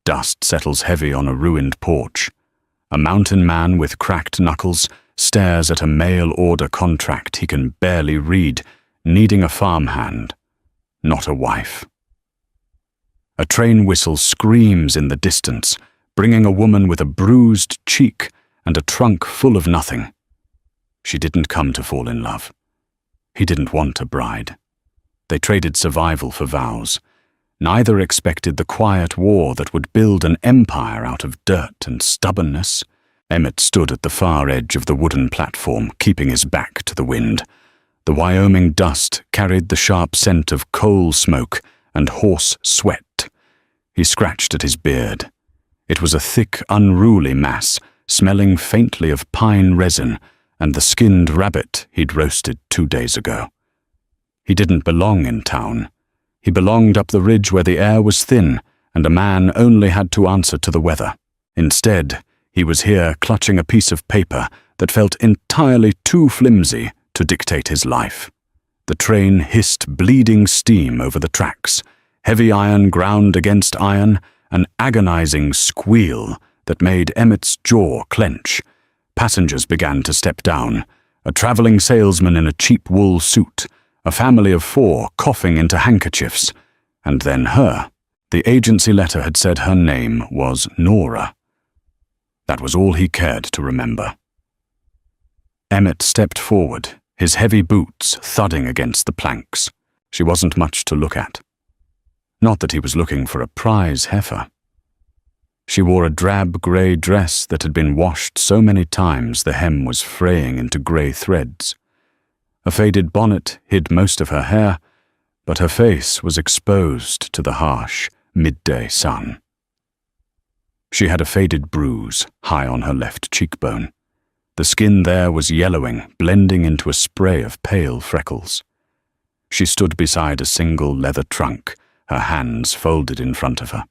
Dust settles heavy on a ruined porch. A mountain man with cracked knuckles stares at a mail order contract he can barely read, needing a farmhand, not a wife. A train whistle screams in the distance, bringing a woman with a bruised cheek and a trunk full of nothing. She didn't come to fall in love. He didn't want a bride. They traded survival for vows. Neither expected the quiet war that would build an empire out of dirt and stubbornness. Emmett stood at the far edge of the wooden platform, keeping his back to the wind. The Wyoming dust carried the sharp scent of coal smoke and horse sweat. He scratched at his beard. It was a thick, unruly mass, smelling faintly of pine resin and the skinned rabbit he'd roasted 2 days ago. He didn't belong in town. He belonged up the ridge where the air was thin and a man only had to answer to the weather. Instead, he was here clutching a piece of paper that felt entirely too flimsy to dictate his life. The train hissed bleeding steam over the tracks. Heavy iron ground against iron, an agonizing squeal that made Emmett's jaw clench. Passengers began to step down. A traveling salesman in a cheap wool suit, a family of 4 coughing into handkerchiefs, and then her. The agency letter had said her name was Nora. That was all he cared to remember. Emmett stepped forward, his heavy boots thudding against the planks. She wasn't much to look at. Not that he was looking for a prize heifer. She wore a drab grey dress that had been washed so many times the hem was fraying into grey threads. A faded bonnet hid most of her hair, but her face was exposed to the harsh, midday sun. She had a faded bruise high on her left cheekbone. The skin there was yellowing, blending into a spray of pale freckles. She stood beside a single leather trunk, her hands folded in front of her.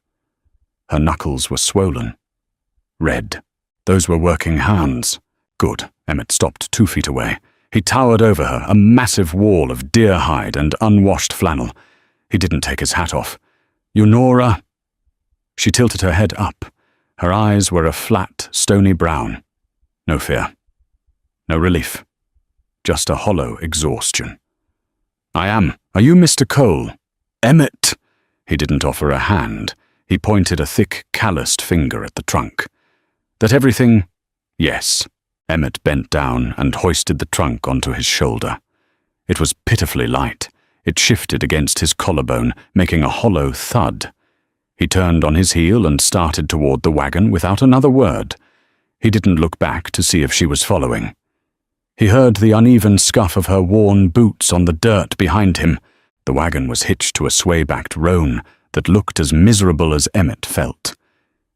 Her knuckles were swollen. Red. Those were working hands. Good. Emmett stopped 2 feet away. He towered over her, a massive wall of deer hide and unwashed flannel. He didn't take his hat off. "You Nora?" She tilted her head up. Her eyes were a flat, stony brown. No fear. No relief. Just a hollow exhaustion. "I am. Are you Mr. Cole?" "Emmett!" He didn't offer a hand. He pointed a thick, calloused finger at the trunk. "That everything—" "Yes." Emmett bent down and hoisted the trunk onto his shoulder. It was pitifully light. It shifted against his collarbone, making a hollow thud. He turned on his heel and started toward the wagon without another word. He didn't look back to see if she was following. He heard the uneven scuff of her worn boots on the dirt behind him. The wagon was hitched to a sway-backed roan that looked as miserable as Emmett felt.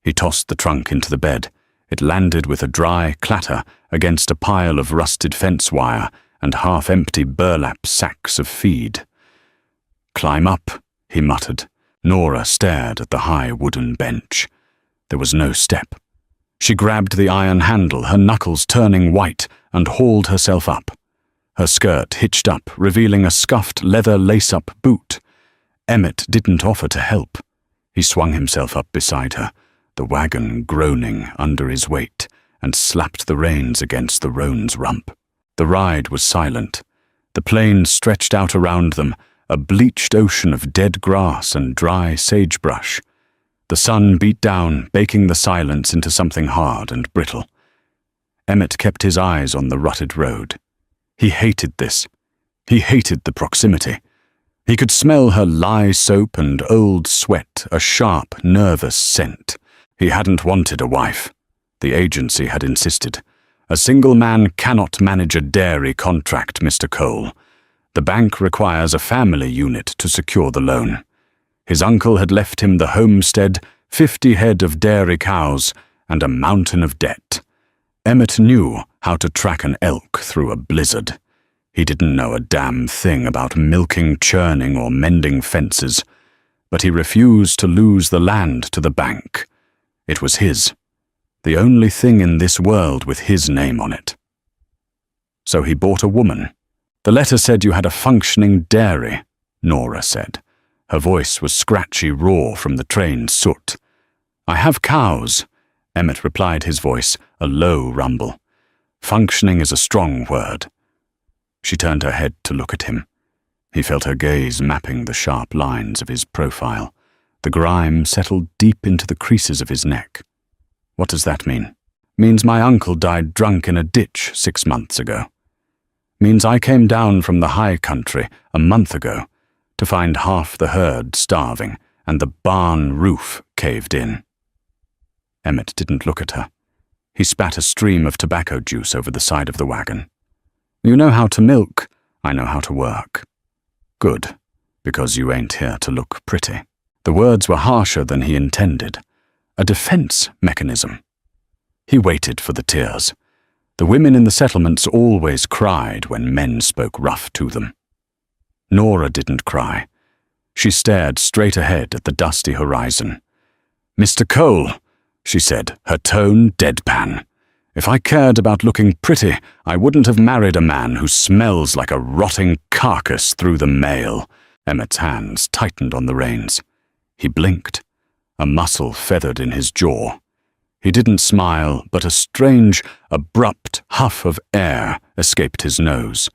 He tossed the trunk into the bed. It landed with a dry clatter against a pile of rusted fence wire and half-empty burlap sacks of feed. "Climb up," he muttered. Nora stared at the high wooden bench. There was no step. She grabbed the iron handle, her knuckles turning white, and hauled herself up. Her skirt hitched up, revealing a scuffed leather lace-up boot. Emmett didn't offer to help. He swung himself up beside her, the wagon groaning under his weight, and slapped the reins against the roan's rump. The ride was silent. The plain stretched out around them, a bleached ocean of dead grass and dry sagebrush. The sun beat down, baking the silence into something hard and brittle. Emmett kept his eyes on the rutted road. He hated this. He hated the proximity. He could smell her lye soap and old sweat, a sharp, nervous scent. He hadn't wanted a wife. The agency had insisted. "A single man cannot manage a dairy contract, Mr. Cole. The bank requires a family unit to secure the loan." His uncle had left him the homestead, 50 head of dairy cows, and a mountain of debt. Emmett knew how to track an elk through a blizzard. He didn't know a damn thing about milking, churning, or mending fences, but he refused to lose the land to the bank. It was his, the only thing in this world with his name on it. So he bought a woman. "The letter said you had a functioning dairy," Nora said. Her voice was scratchy raw from the train's soot. I have cows, Emmett replied, his voice a low rumble. Functioning is a strong word. She turned her head to look at him. He felt her gaze mapping the sharp lines of his profile. The grime settled deep into the creases of his neck. What does that mean? Means my uncle died drunk in a ditch 6 months ago. Means I came down from the high country a month ago to find half the herd starving and the barn roof caved in. Emmett didn't look at her. He spat a stream of tobacco juice over the side of the wagon. You know how to milk, I know how to work. Good, because you ain't here to look pretty. The words were harsher than he intended. A defense mechanism. He waited for the tears. The women in the settlements always cried when men spoke rough to them. Nora didn't cry. She stared straight ahead at the dusty horizon. Mr. Cole, she said, her tone deadpan. If I cared about looking pretty, I wouldn't have married a man who smells like a rotting carcass through the mail. Emmett's hands tightened on the reins. He blinked. A muscle feathered in his jaw. He didn't smile, but a strange, abrupt huff of air escaped his nose.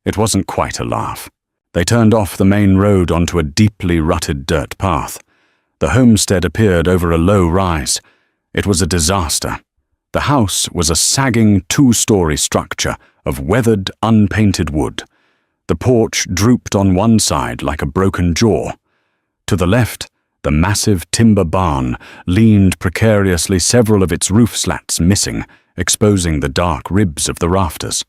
It wasn't quite a laugh. They turned off the main road onto a deeply rutted dirt path. The homestead appeared over a low rise. It was a disaster. The house was a sagging 2-story structure of weathered, unpainted wood. The porch drooped on one side like a broken jaw. To the left, the massive timber barn leaned precariously, several of its roof slats missing, exposing the dark ribs of the rafters.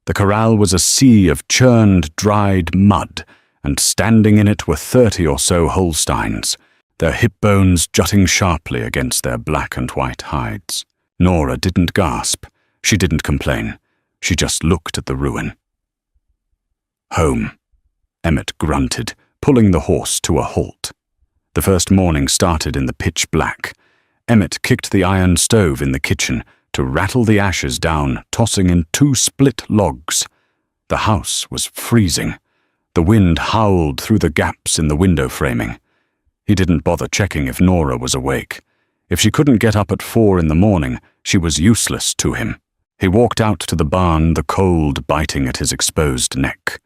The corral was a sea of churned, dried mud, and standing in it were 30 or so Holsteins, their hip bones jutting sharply against their black and white hides. Nora didn't gasp. She didn't complain. She just looked at the ruin. Home, Emmett grunted, pulling the horse to a halt. The first morning started in the pitch black. Emmett kicked the iron stove in the kitchen to rattle the ashes down, tossing in 2 split logs. The house was freezing. The wind howled through the gaps in the window framing. He didn't bother checking if Nora was awake. If she couldn't get up at 4 in the morning, she was useless to him. He walked out to the barn, the cold biting at his exposed neck.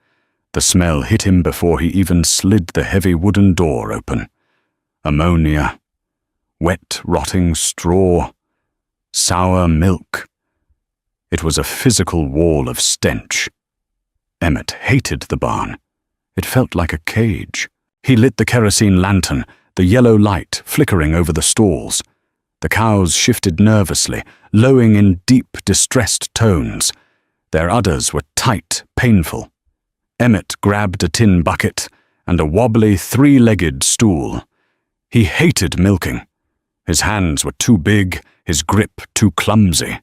The smell hit him before he even slid the heavy wooden door open. Ammonia, wet, rotting straw, sour milk. It was a physical wall of stench. Emmett hated the barn. It felt like a cage. He lit the kerosene lantern, the yellow light flickering over the stalls. The cows shifted nervously, lowing in deep, distressed tones. Their udders were tight, painful. Emmett grabbed a tin bucket and a wobbly 3-legged stool. He hated milking. His hands were too big, his grip too clumsy.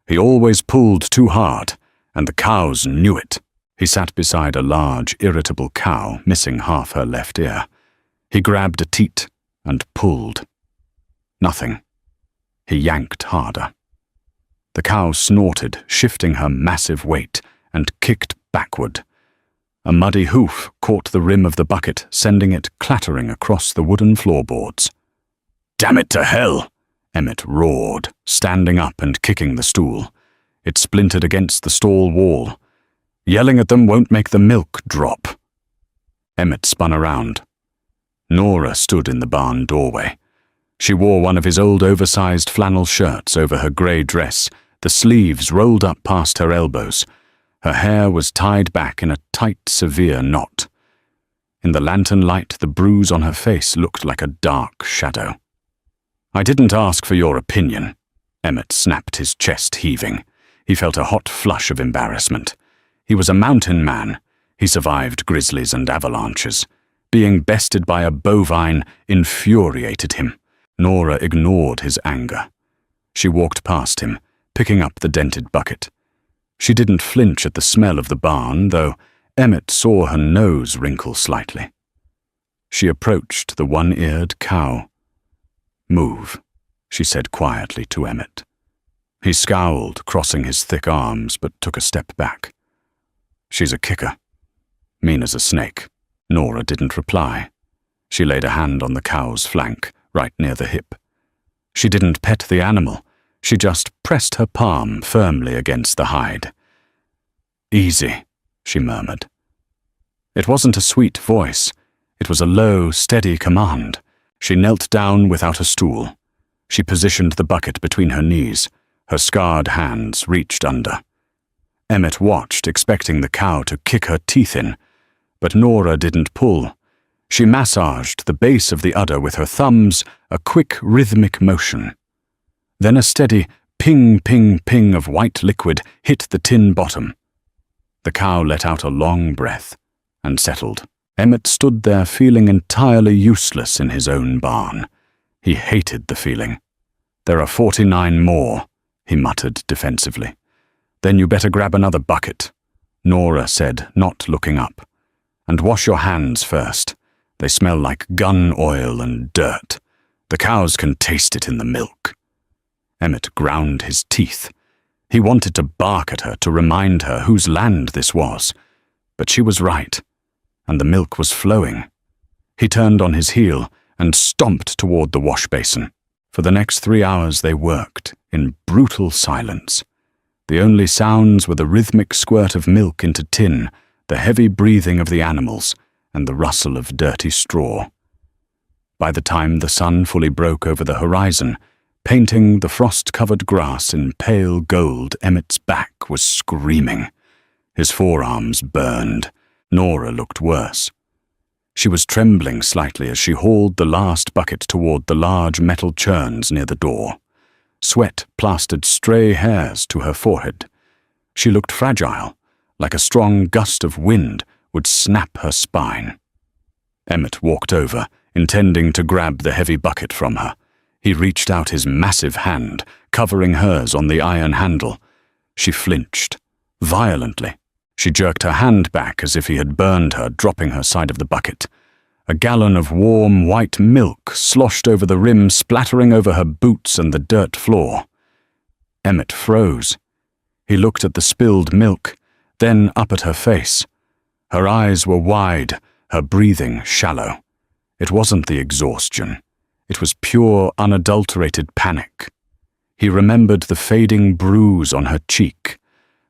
He always pulled too hard, and the cows knew it. He sat beside a large, irritable cow, missing half her left ear. He grabbed a teat and pulled. Nothing. He yanked harder. The cow snorted, shifting her massive weight, and kicked backward. A muddy hoof caught the rim of the bucket, sending it clattering across the wooden floorboards. "Damn it to hell!" Emmett roared, standing up and kicking the stool. It splintered against the stall wall. Yelling at them won't make the milk drop. Emmett spun around. Nora stood in the barn doorway. She wore one of his old oversized flannel shirts over her grey dress, the sleeves rolled up past her elbows. Her hair was tied back in a tight, severe knot. In the lantern light, the bruise on her face looked like a dark shadow. "I didn't ask for your opinion." Emmett snapped, his chest heaving. He felt a hot flush of embarrassment. He was a mountain man. He survived grizzlies and avalanches. Being bested by a bovine infuriated him. Nora ignored his anger. She walked past him, picking up the dented bucket. She didn't flinch at the smell of the barn, though Emmett saw her nose wrinkle slightly. She approached the 1-eared cow. "Move," she said quietly to Emmett. He scowled, crossing his thick arms, but took a step back. "She's a kicker. Mean as a snake." Nora didn't reply. She laid a hand on the cow's flank, right near the hip. She didn't pet the animal. She just pressed her palm firmly against the hide. "Easy," she murmured. It wasn't a sweet voice. It was a low, steady command. She knelt down without a stool. She positioned the bucket between her knees. Her scarred hands reached under. Emmett watched, expecting the cow to kick her teeth in, but Nora didn't pull. She massaged the base of the udder with her thumbs, a quick, rhythmic motion. Then a steady ping, ping, ping of white liquid hit the tin bottom. The cow let out a long breath and settled. Emmett stood there feeling entirely useless in his own barn. He hated the feeling. "There are 49 more," he muttered defensively. "Then you better grab another bucket," Nora said, not looking up. "And wash your hands first. They smell like gun oil and dirt. The cows can taste it in the milk." Emmett ground his teeth. He wanted to bark at her to remind her whose land this was. But she was right, and the milk was flowing. He turned on his heel and stomped toward the wash basin. For the next 3 hours they worked, in brutal silence. The only sounds were the rhythmic squirt of milk into tin, the heavy breathing of the animals, and the rustle of dirty straw. By the time the sun fully broke over the horizon, painting the frost-covered grass in pale gold, Emmett's back was screaming. His forearms burned. Nora looked worse. She was trembling slightly as she hauled the last bucket toward the large metal churns near the door. Sweat plastered stray hairs to her forehead. She looked fragile, like a strong gust of wind would snap her spine. Emmett walked over, intending to grab the heavy bucket from her. He reached out his massive hand, covering hers on the iron handle. She flinched, violently. She jerked her hand back as if he had burned her, dropping her side of the bucket. A gallon of warm, white milk sloshed over the rim, splattering over her boots and the dirt floor. Emmett froze. He looked at the spilled milk, then up at her face. Her eyes were wide, her breathing shallow. It wasn't the exhaustion. It was pure, unadulterated panic. He remembered the fading bruise on her cheek.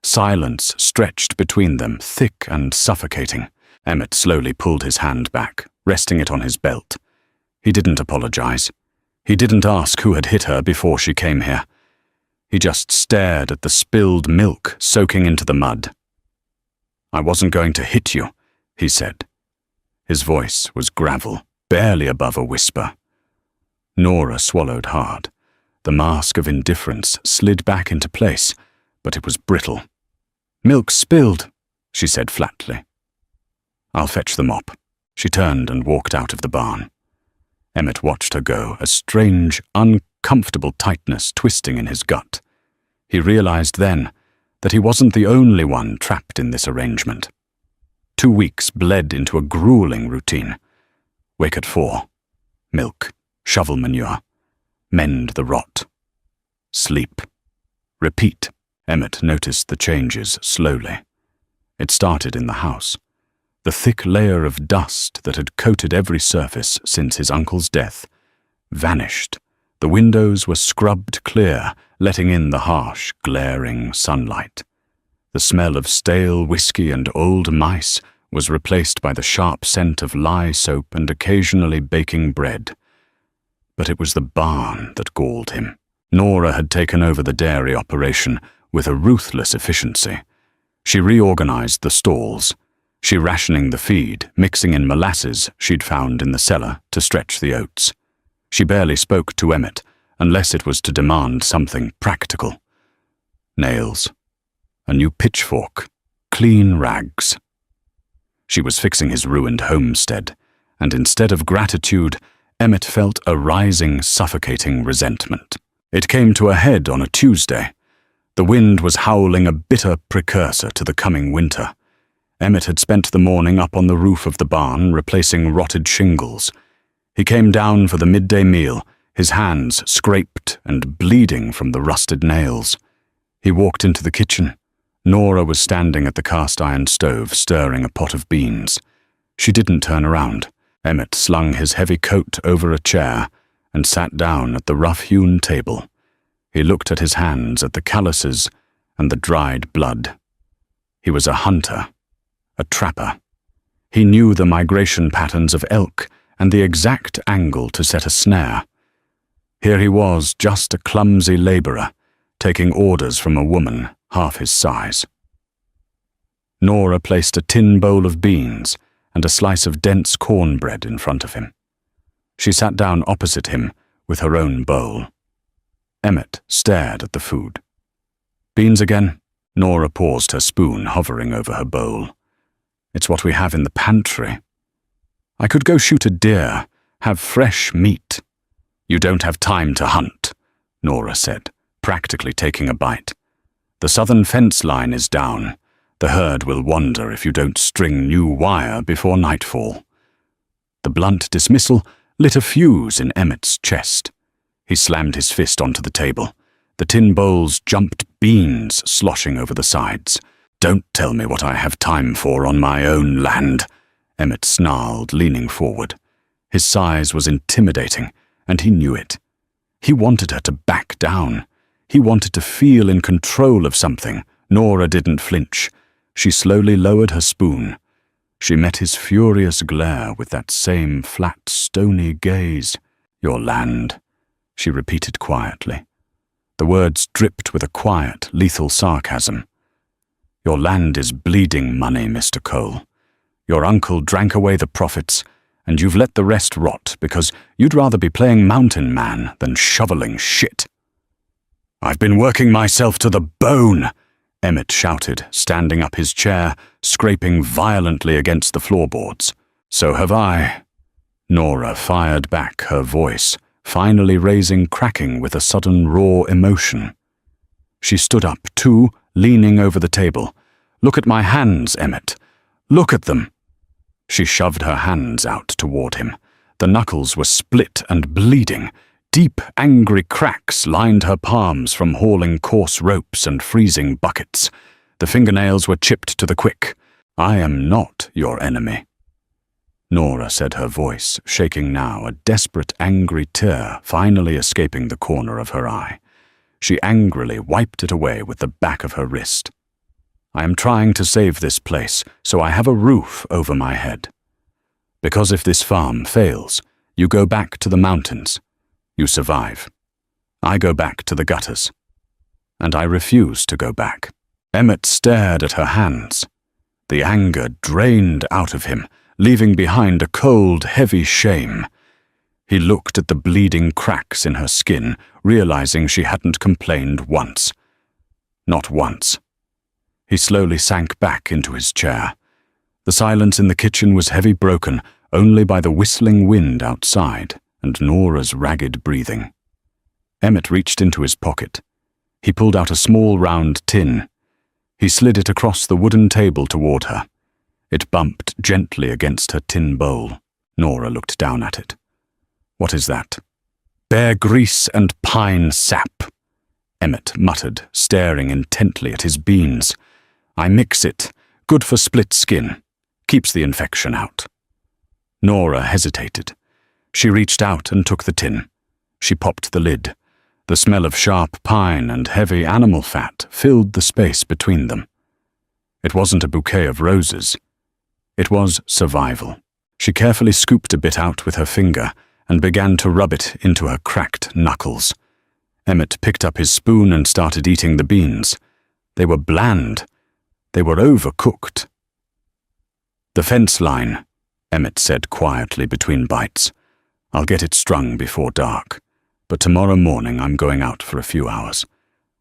Silence stretched between them, thick and suffocating. Emmett slowly pulled his hand back, resting it on his belt. He didn't apologize. He didn't ask who had hit her before she came here. He just stared at the spilled milk soaking into the mud. "I wasn't going to hit you," he said. His voice was gravel, barely above a whisper. Nora swallowed hard. The mask of indifference slid back into place, but it was brittle. "Milk spilled," she said flatly. "I'll fetch the mop." She turned and walked out of the barn. Emmett watched her go, a strange, uncomfortable tightness twisting in his gut. He realized then that he wasn't the only one trapped in this arrangement. 2 weeks bled into a grueling routine. Wake at 4. Milk. Shovel manure. Mend the rot. Sleep. Repeat. Emmett noticed the changes slowly. It started in the house. The thick layer of dust that had coated every surface since his uncle's death vanished. The windows were scrubbed clear, letting in the harsh, glaring sunlight. The smell of stale whiskey and old mice was replaced by the sharp scent of lye soap and occasionally baking bread. But it was the barn that galled him. Nora had taken over the dairy operation with a ruthless efficiency. She reorganized the stalls. She rationing the feed, mixing in molasses she'd found in the cellar to stretch the oats. She barely spoke to Emmett, unless it was to demand something practical. Nails. A new pitchfork. Clean rags. She was fixing his ruined homestead, and instead of gratitude, Emmett felt a rising, suffocating resentment. It came to a head on a Tuesday. The wind was howling a bitter precursor to the coming winter. Emmett had spent the morning up on the roof of the barn, replacing rotted shingles. He came down for the midday meal, his hands scraped and bleeding from the rusted nails. He walked into the kitchen. Nora was standing at the cast-iron stove, stirring a pot of beans. She didn't turn around. Emmett slung his heavy coat over a chair and sat down at the rough-hewn table. He looked at his hands, at the calluses and the dried blood. He was a hunter, a trapper. He knew the migration patterns of elk and the exact angle to set a snare. Here he was, just a clumsy laborer, taking orders from a woman half his size. Nora placed a tin bowl of beans and a slice of dense cornbread in front of him. She sat down opposite him with her own bowl. Emmett stared at the food. Beans again? Nora paused, her spoon hovering over her bowl. It's what we have in the pantry. I could go shoot a deer, have fresh meat. You don't have time to hunt, Nora said, practically taking a bite. The southern fence line is down. The herd will wander if you don't string new wire before nightfall. The blunt dismissal lit a fuse in Emmett's chest. He slammed his fist onto the table. The tin bowls jumped, beans sloshing over the sides. Don't tell me what I have time for on my own land, Emmett snarled, leaning forward. His size was intimidating, and he knew it. He wanted her to back down. He wanted to feel in control of something. Nora didn't flinch. She slowly lowered her spoon. She met his furious glare with that same flat, stony gaze. Your land, she repeated quietly. The words dripped with a quiet, lethal sarcasm. Your land is bleeding money, Mr. Cole. Your uncle drank away the profits, and you've let the rest rot because you'd rather be playing mountain man than shoveling shit. I've been working myself to the bone, Emmett shouted, standing up his chair, scraping violently against the floorboards. So have I. Nora fired back, her voice finally cracking with a sudden raw emotion. She stood up, too, leaning over the table. Look at my hands, Emmett. Look at them. She shoved her hands out toward him. The knuckles were split and bleeding. Deep, angry cracks lined her palms from hauling coarse ropes and freezing buckets. The fingernails were chipped to the quick. I am not your enemy. Nora said, her voice shaking now, a desperate, angry tear finally escaping the corner of her eye. She angrily wiped it away with the back of her wrist. I am trying to save this place so I have a roof over my head. Because if this farm fails, you go back to the mountains. You survive. I go back to the gutters. And I refuse to go back. Emmett stared at her hands. The anger drained out of him, leaving behind a cold, heavy shame. He looked at the bleeding cracks in her skin, realizing she hadn't complained once. Not once. He slowly sank back into his chair. The silence in the kitchen was heavy, broken only by the whistling wind outside and Nora's ragged breathing. Emmett reached into his pocket. He pulled out a small round tin. He slid it across the wooden table toward her. It bumped gently against her tin bowl. Nora looked down at it. What is that? Bear grease and pine sap, Emmett muttered, staring intently at his beans. I mix it. Good for split skin. Keeps the infection out. Nora hesitated. She reached out and took the tin. She popped the lid. The smell of sharp pine and heavy animal fat filled the space between them. It wasn't a bouquet of roses. It was survival. She carefully scooped a bit out with her finger and began to rub it into her cracked knuckles. Emmett picked up his spoon and started eating the beans. They were bland. They were overcooked. The fence line, Emmett said quietly between bites. I'll get it strung before dark, but tomorrow morning I'm going out for a few hours.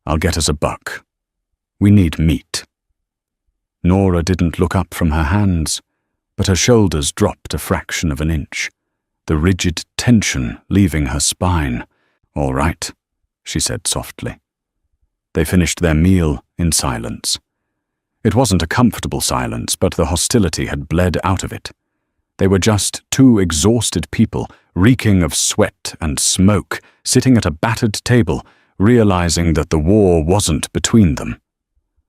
I'll get us a buck. We need meat. Nora didn't look up from her hands, but her shoulders dropped a fraction of an inch, the rigid tension leaving her spine. All right, she said softly. They finished their meal in silence. It wasn't a comfortable silence, but the hostility had bled out of it. They were just two exhausted people, reeking of sweat and smoke, sitting at a battered table, realizing that the war wasn't between them.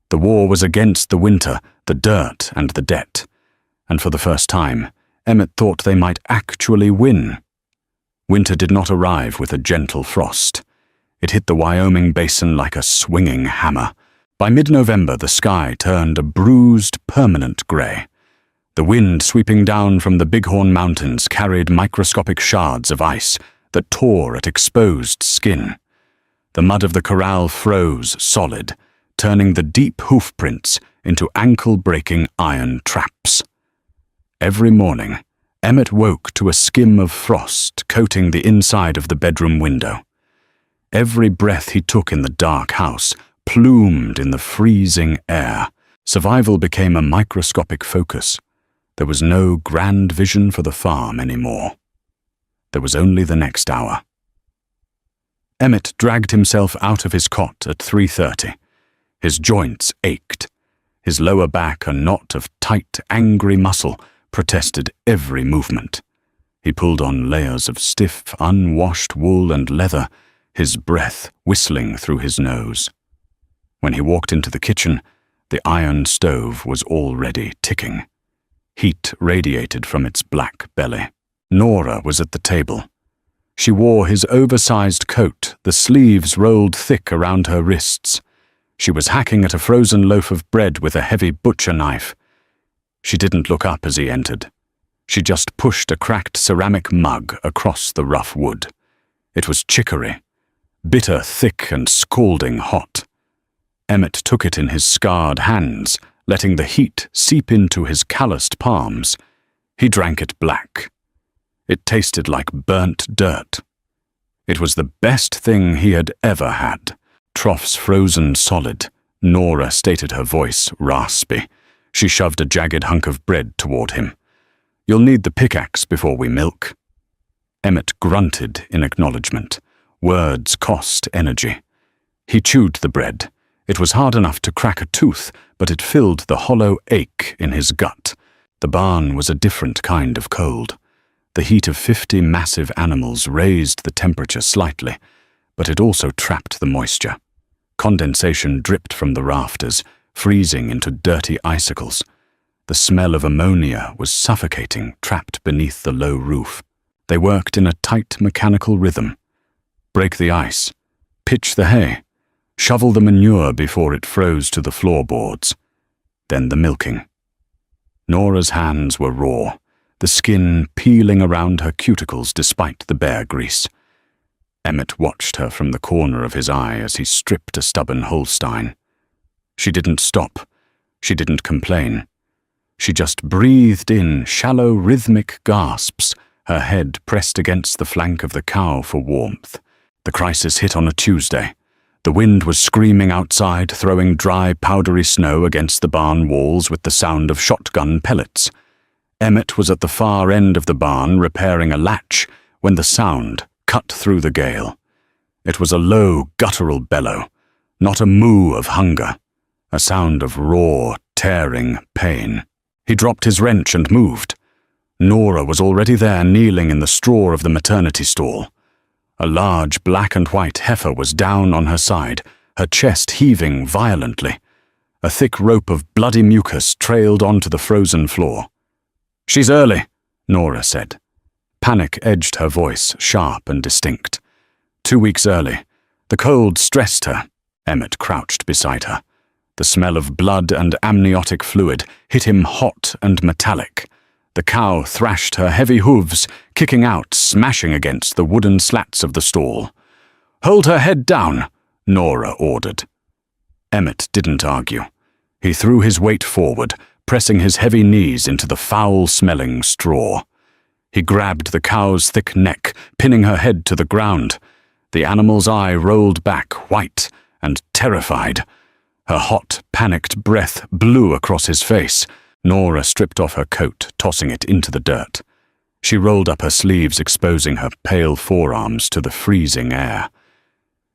The war was against the winter, the dirt, and the debt. And for the first time, Emmett thought they might actually win. Winter did not arrive with a gentle frost. It hit the Wyoming basin like a swinging hammer. By mid-November, the sky turned a bruised, permanent gray. The wind sweeping down from the Bighorn Mountains carried microscopic shards of ice that tore at exposed skin. The mud of the corral froze solid, turning the deep hoof prints into ankle-breaking iron traps. Every morning, Emmett woke to a skim of frost coating the inside of the bedroom window. Every breath he took in the dark house plumed in the freezing air. Survival became a microscopic focus. There was no grand vision for the farm anymore. There was only the next hour. Emmett dragged himself out of his cot at 3:30. His joints ached. His lower back, a knot of tight, angry muscle, protested every movement. He pulled on layers of stiff, unwashed wool and leather, his breath whistling through his nose. When he walked into the kitchen, the iron stove was already ticking. Heat radiated from its black belly. Nora was at the table. She wore his oversized coat, the sleeves rolled thick around her wrists. She was hacking at a frozen loaf of bread with a heavy butcher knife. She didn't look up as he entered. She just pushed a cracked ceramic mug across the rough wood. It was chicory, bitter, thick, and scalding hot. Emmett took it in his scarred hands, letting the heat seep into his calloused palms. He drank it black. It tasted like burnt dirt. It was the best thing he had ever had. Troughs frozen solid. Nora stated, her voice raspy. She shoved a jagged hunk of bread toward him. "You'll need the pickaxe before we milk." Emmett grunted in acknowledgement. Words cost energy. He chewed the bread. It was hard enough to crack a tooth, but it filled the hollow ache in his gut. The barn was a different kind of cold. The heat of 50 massive animals raised the temperature slightly, but it also trapped the moisture. Condensation dripped from the rafters, freezing into dirty icicles. The smell of ammonia was suffocating, trapped beneath the low roof. They worked in a tight mechanical rhythm. Break the ice, pitch the hay, shovel the manure before it froze to the floorboards. Then the milking. Nora's hands were raw, the skin peeling around her cuticles despite the bare grease. Emmett watched her from the corner of his eye as he stripped a stubborn Holstein. She didn't stop. She didn't complain. She just breathed in shallow, rhythmic gasps, her head pressed against the flank of the cow for warmth. The crisis hit on a Tuesday. The wind was screaming outside, throwing dry, powdery snow against the barn walls with the sound of shotgun pellets. Emmett was at the far end of the barn repairing a latch when the sound cut through the gale. It was a low, guttural bellow, not a moo of hunger, a sound of raw, tearing pain. He dropped his wrench and moved. Nora was already there, kneeling in the straw of the maternity stall. A large black and white heifer was down on her side, her chest heaving violently. A thick rope of bloody mucus trailed onto the frozen floor. "She's early," Nora said. Panic edged her voice, sharp and distinct. 2 weeks early. The cold stressed her. Emmett crouched beside her. The smell of blood and amniotic fluid hit him hot and metallic. The cow thrashed her heavy hooves, kicking out, smashing against the wooden slats of the stall. "Hold her head down," Nora ordered. Emmett didn't argue. He threw his weight forward, pressing his heavy knees into the foul-smelling straw. He grabbed the cow's thick neck, pinning her head to the ground. The animal's eye rolled back, white and terrified. Her hot, panicked breath blew across his face. Nora stripped off her coat, tossing it into the dirt. She rolled up her sleeves, exposing her pale forearms to the freezing air.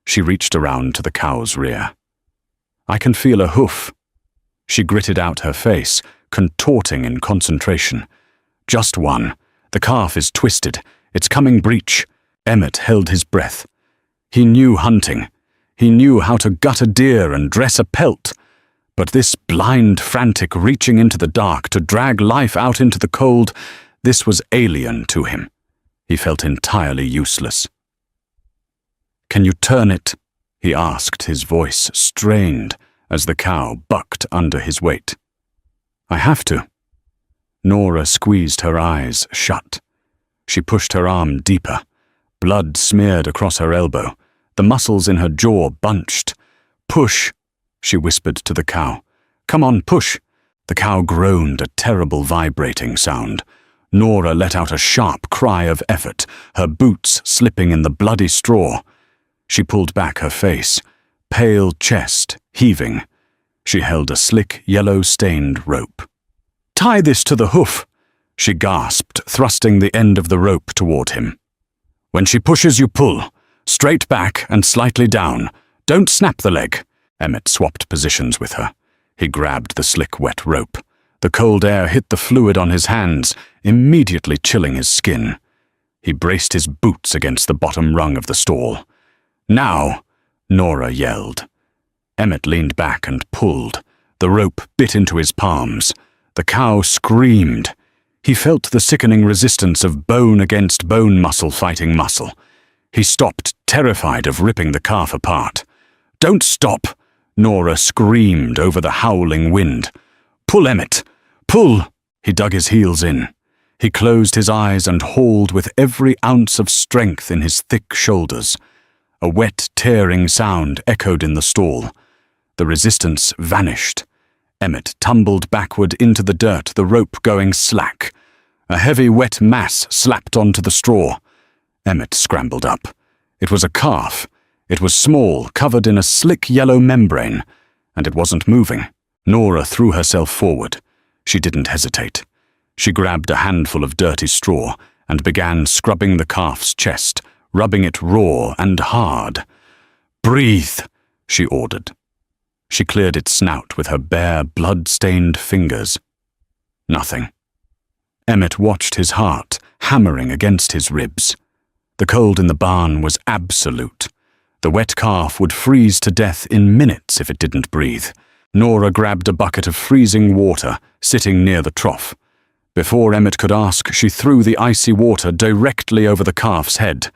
She reached around to the cow's rear. "I can feel a hoof." She gritted out her face, contorting in concentration. "Just one. The calf is twisted. It's coming breech." Emmett held his breath. He knew hunting. He knew how to gut a deer and dress a pelt. But this blind, frantic reaching into the dark to drag life out into the cold, this was alien to him. He felt entirely useless. "Can you turn it?" he asked, his voice strained as the cow bucked under his weight. "I have to." Nora squeezed her eyes shut. She pushed her arm deeper. Blood smeared across her elbow. The muscles in her jaw bunched. "Push," she whispered to the cow. "Come on, push." The cow groaned, a terrible vibrating sound. Nora let out a sharp cry of effort, her boots slipping in the bloody straw. She pulled back her face, pale chest heaving. She held a slick, yellow-stained rope. "Tie this to the hoof," she gasped, thrusting the end of the rope toward him. "When she pushes, you pull. Straight back and slightly down. Don't snap the leg." Emmett swapped positions with her. He grabbed the slick, wet rope. The cold air hit the fluid on his hands, immediately chilling his skin. He braced his boots against the bottom rung of the stall. "Now!" Nora yelled. Emmett leaned back and pulled. The rope bit into his palms. The cow screamed. He felt the sickening resistance of bone against bone, muscle fighting muscle. He stopped, terrified of ripping the calf apart. "Don't stop!" Nora screamed over the howling wind. "Pull, Emmett! Pull!" He dug his heels in. He closed his eyes and hauled with every ounce of strength in his thick shoulders. A wet, tearing sound echoed in the stall. The resistance vanished. Emmett tumbled backward into the dirt, the rope going slack. A heavy, wet mass slapped onto the straw. Emmett scrambled up. It was a calf. It was small, covered in a slick yellow membrane, and it wasn't moving. Nora threw herself forward. She didn't hesitate. She grabbed a handful of dirty straw and began scrubbing the calf's chest, rubbing it raw and hard. "Breathe," she ordered. She cleared its snout with her bare, blood-stained fingers. Nothing. Emmett watched his heart hammering against his ribs. The cold in the barn was absolute. The wet calf would freeze to death in minutes if it didn't breathe. Nora grabbed a bucket of freezing water, sitting near the trough. Before Emmett could ask, she threw the icy water directly over the calf's head.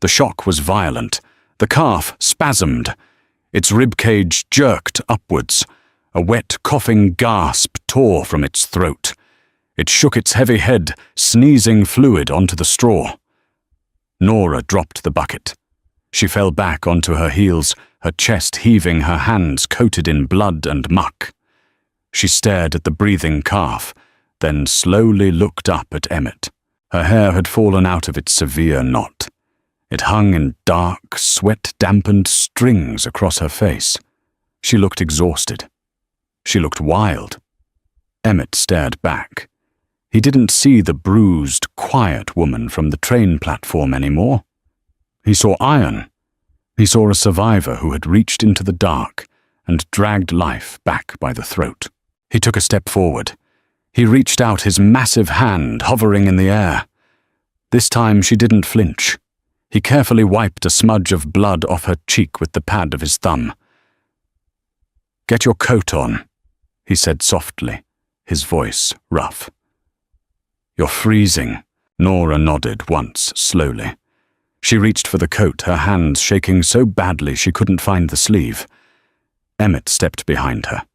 The shock was violent. The calf spasmed. Its ribcage jerked upwards. A wet, coughing gasp tore from its throat. It shook its heavy head, sneezing fluid onto the straw. Nora dropped the bucket. She fell back onto her heels, her chest heaving, her hands coated in blood and muck. She stared at the breathing calf, then slowly looked up at Emmett. Her hair had fallen out of its severe knot. It hung in dark, sweat-dampened strings across her face. She looked exhausted. She looked wild. Emmett stared back. He didn't see the bruised, quiet woman from the train platform anymore. He saw iron. He saw a survivor who had reached into the dark and dragged life back by the throat. He took a step forward. He reached out his massive hand, hovering in the air. This time she didn't flinch. He carefully wiped a smudge of blood off her cheek with the pad of his thumb. "Get your coat on," he said softly, his voice rough. "You're freezing." Nora nodded once, slowly. She reached for the coat, her hands shaking so badly she couldn't find the sleeve. Emmett stepped behind her.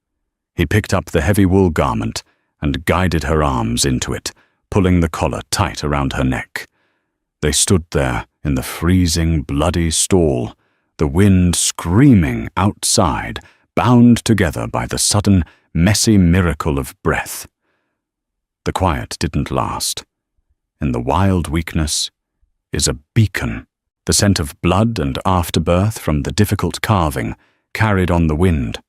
He picked up the heavy wool garment and guided her arms into it, pulling the collar tight around her neck. They stood there in the freezing, bloody stall, the wind screaming outside, bound together by the sudden, messy miracle of breath. The quiet didn't last. In the wild weakness is a beacon. The scent of blood and afterbirth from the difficult carving carried on the wind.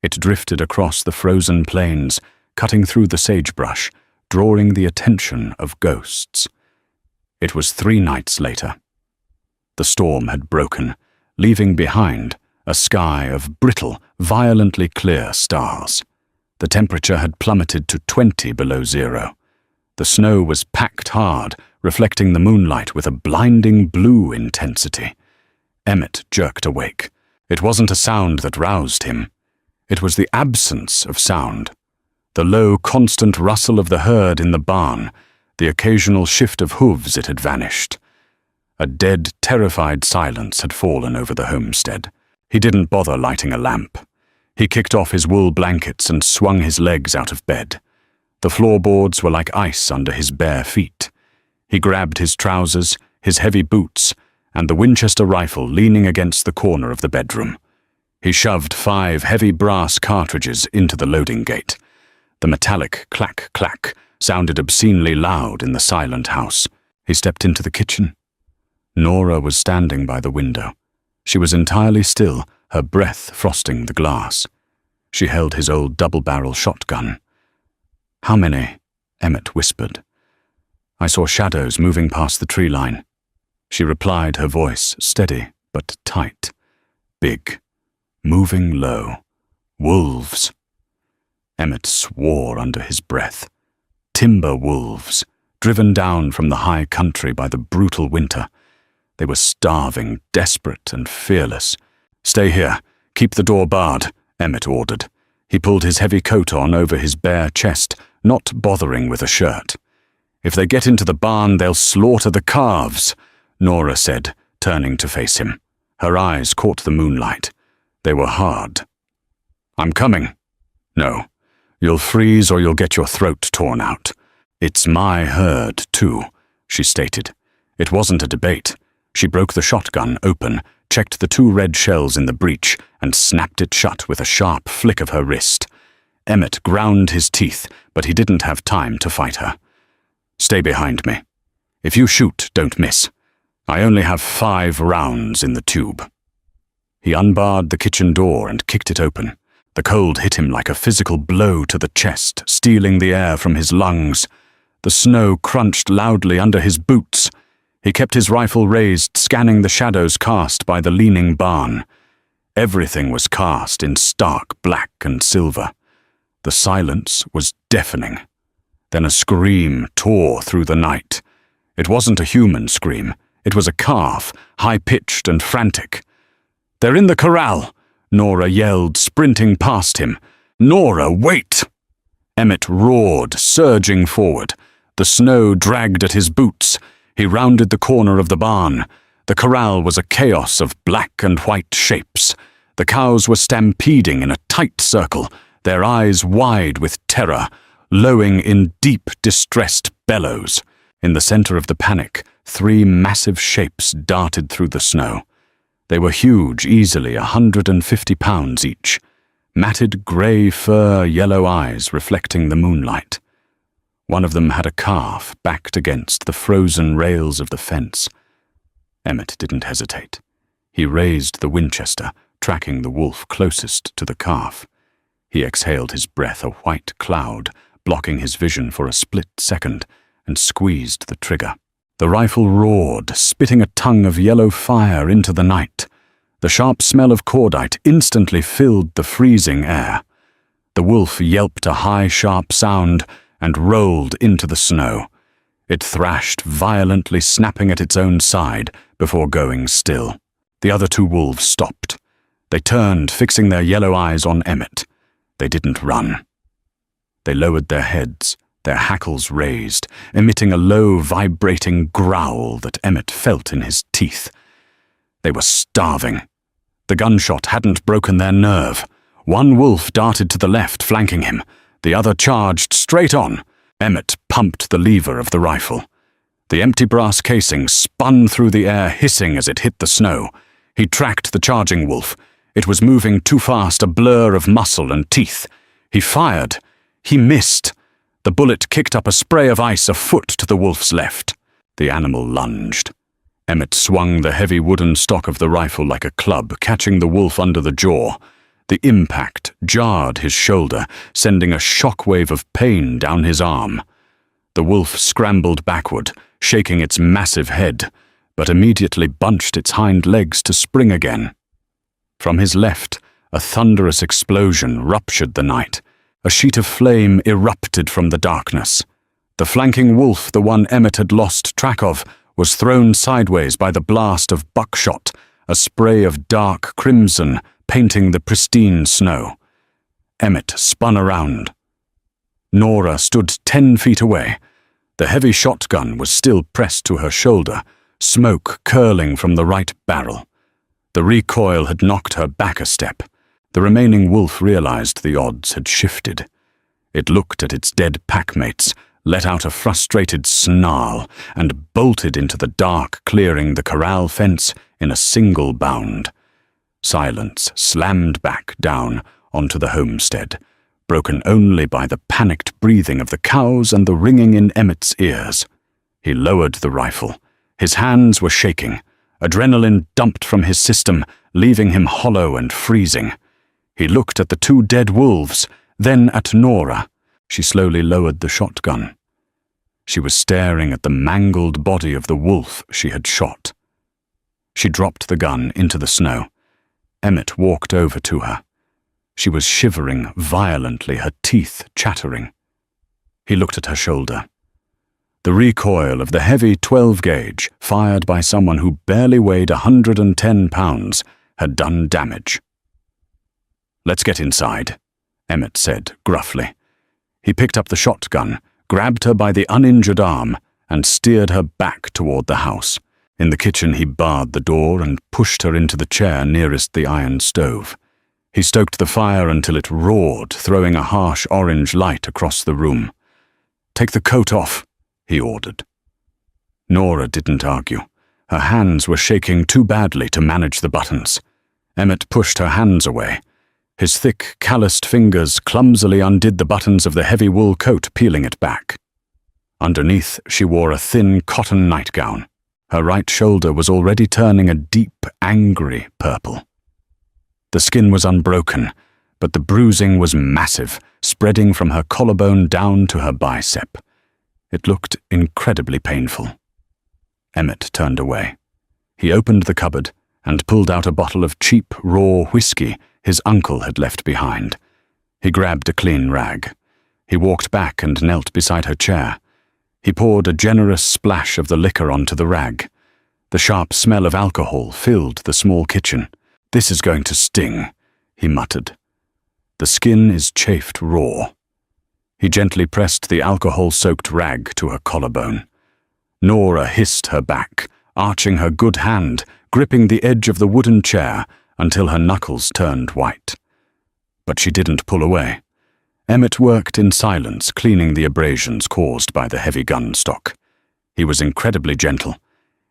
It drifted across the frozen plains, cutting through the sagebrush, drawing the attention of ghosts. It was 3 nights later. The storm had broken, leaving behind a sky of brittle, violently clear stars. The temperature had plummeted to 20 below zero. The snow was packed hard, reflecting the moonlight with a blinding blue intensity. Emmett jerked awake. It wasn't a sound that roused him. It was the absence of sound. The low, constant rustle of the herd in the barn, The occasional shift of hooves, it had vanished. A dead, terrified silence had fallen over the homestead. He didn't bother lighting a lamp. He kicked off his wool blankets and swung his legs out of bed. The floorboards were like ice under his bare feet. He grabbed his trousers, his heavy boots, and the Winchester rifle leaning against the corner of the bedroom. He shoved 5 heavy brass cartridges into the loading gate. The metallic clack-clack sounded obscenely loud in the silent house. He stepped into the kitchen. Nora was standing by the window. She was entirely still, her breath frosting the glass. She held his old double-barrel shotgun. "How many?" Emmett whispered. "I saw shadows moving past the tree line." She replied, her voice steady but tight. "Big. Moving low. Wolves." Emmett swore under his breath. Timber wolves, driven down from the high country by the brutal winter. They were starving, desperate, and fearless. "Stay here. Keep the door barred," Emmett ordered. He pulled his heavy coat on over his bare chest, not bothering with a shirt. "If they get into the barn, they'll slaughter the calves," Nora said, turning to face him. Her eyes caught the moonlight. They were hard. "I'm coming." "No. You'll freeze or you'll get your throat torn out." "It's my herd, too," she stated. It wasn't a debate. She broke the shotgun open, checked the 2 red shells in the breech, and snapped it shut with a sharp flick of her wrist. Emmett ground his teeth, but he didn't have time to fight her. "Stay behind me. If you shoot, don't miss. I only have 5 rounds in the tube." He unbarred the kitchen door and kicked it open. The cold hit him like a physical blow to the chest, stealing the air from his lungs. The snow crunched loudly under his boots. He kept his rifle raised, scanning the shadows cast by the leaning barn. Everything was cast in stark black and silver. The silence was deafening. Then a scream tore through the night. It wasn't a human scream. It was a calf, high-pitched and frantic. "They're in the corral!" Nora yelled, sprinting past him. "Nora, wait!" Emmett roared, surging forward. The snow dragged at his boots. He rounded the corner of the barn. The corral was a chaos of black and white shapes. The cows were stampeding in a tight circle, their eyes wide with terror, lowing in deep, distressed bellows. In the center of the panic, 3 massive shapes darted through the snow. They were huge, easily 150 pounds each. Matted grey fur, yellow eyes reflecting the moonlight. One of them had a calf backed against the frozen rails of the fence. Emmett didn't hesitate. He raised the Winchester, tracking the wolf closest to the calf. He exhaled his breath, a white cloud, blocking his vision for a split second, and squeezed the trigger. The rifle roared, spitting a tongue of yellow fire into the night. The sharp smell of cordite instantly filled the freezing air. The wolf yelped a high, sharp sound and rolled into the snow. It thrashed violently, snapping at its own side before going still. The other 2 wolves stopped. They turned, fixing their yellow eyes on Emmett. They didn't run. They lowered their heads, their hackles raised, emitting a low, vibrating growl that Emmett felt in his teeth. They were starving. The gunshot hadn't broken their nerve. One wolf darted to the left, flanking him. The other charged straight on. Emmett pumped the lever of the rifle. The empty brass casing spun through the air, hissing as it hit the snow. He tracked the charging wolf. It was moving too fast, a blur of muscle and teeth. He fired. He missed. The bullet kicked up a spray of ice a foot to the wolf's left. The animal lunged. Emmett swung the heavy wooden stock of the rifle like a club, catching the wolf under the jaw. The impact jarred his shoulder, sending a shockwave of pain down his arm. The wolf scrambled backward, shaking its massive head, but immediately bunched its hind legs to spring again. From his left, a thunderous explosion ruptured the night. A sheet of flame erupted from the darkness. The flanking wolf, the one Emmett had lost track of, was thrown sideways by the blast of buckshot, a spray of dark crimson painting the pristine snow. Emmett spun around. Nora stood 10 feet away. The heavy shotgun was still pressed to her shoulder, smoke curling from the right barrel. The recoil had knocked her back a step. The remaining wolf realized the odds had shifted. It looked at its dead packmates, let out a frustrated snarl, and bolted into the dark, clearing the corral fence in a single bound. Silence slammed back down onto the homestead, broken only by the panicked breathing of the cows and the ringing in Emmett's ears. He lowered the rifle. His hands were shaking. Adrenaline dumped from his system, leaving him hollow and freezing. He looked at the two dead wolves, then at Nora. She slowly lowered the shotgun. She was staring at the mangled body of the wolf she had shot. She dropped the gun into the snow. Emmett walked over to her. She was shivering violently, her teeth chattering. He looked at her shoulder. The recoil of the heavy 12-gauge, fired by someone who barely weighed 110 pounds, had done damage. "Let's get inside," Emmett said gruffly. He picked up the shotgun, grabbed her by the uninjured arm, and steered her back toward the house. In the kitchen he barred the door and pushed her into the chair nearest the iron stove. He stoked the fire until it roared, throwing a harsh orange light across the room. "Take the coat off," he ordered. Nora didn't argue. Her hands were shaking too badly to manage the buttons. Emmett pushed her hands away. His thick, calloused fingers clumsily undid the buttons of the heavy wool coat, peeling it back. Underneath, she wore a thin cotton nightgown. Her right shoulder was already turning a deep, angry purple. The skin was unbroken, but the bruising was massive, spreading from her collarbone down to her bicep. It looked incredibly painful. Emmett turned away. He opened the cupboard and pulled out a bottle of cheap, raw whiskey his uncle had left behind. He grabbed a clean rag. He walked back and knelt beside her chair. He poured a generous splash of the liquor onto the rag. The sharp smell of alcohol filled the small kitchen. "This is going to sting," he muttered. "The skin is chafed raw." He gently pressed the alcohol-soaked rag to her collarbone. Nora hissed her back, arching her good hand, gripping the edge of the wooden chair until her knuckles turned white. But she didn't pull away. Emmett worked in silence, cleaning the abrasions caused by the heavy gun stock. He was incredibly gentle.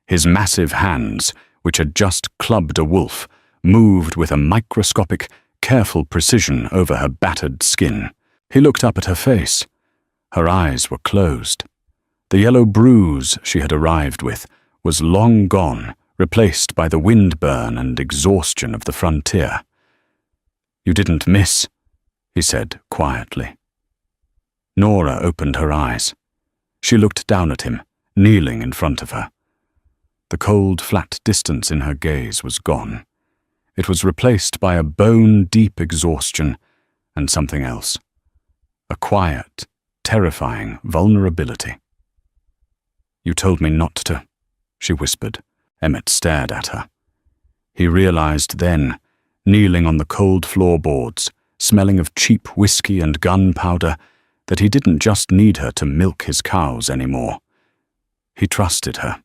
His massive hands, which had just clubbed a wolf, moved with a microscopic, careful precision over her battered skin. He looked up at her face. Her eyes were closed. The yellow bruise she had arrived with was long gone, replaced by the windburn and exhaustion of the frontier. "You didn't miss," he said quietly. Nora opened her eyes. She looked down at him, kneeling in front of her. The cold, flat distance in her gaze was gone. It was replaced by a bone-deep exhaustion and something else. A quiet, terrifying vulnerability. "You told me not to," she whispered. Emmett stared at her. He realized then, kneeling on the cold floorboards, smelling of cheap whiskey and gunpowder, that he didn't just need her to milk his cows anymore. He trusted her.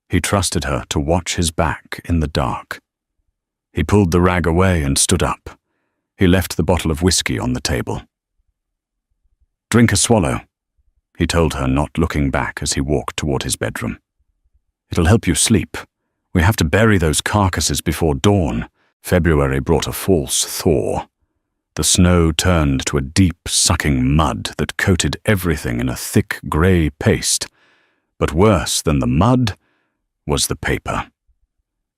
He trusted her to watch his back in the dark. He pulled the rag away and stood up. He left the bottle of whiskey on the table. "Drink a swallow," he told her, not looking back as he walked toward his bedroom. "It'll help you sleep. We have to bury those carcasses before dawn." February brought a false thaw. The snow turned to a deep, sucking mud that coated everything in a thick grey paste. But worse than the mud was the paper.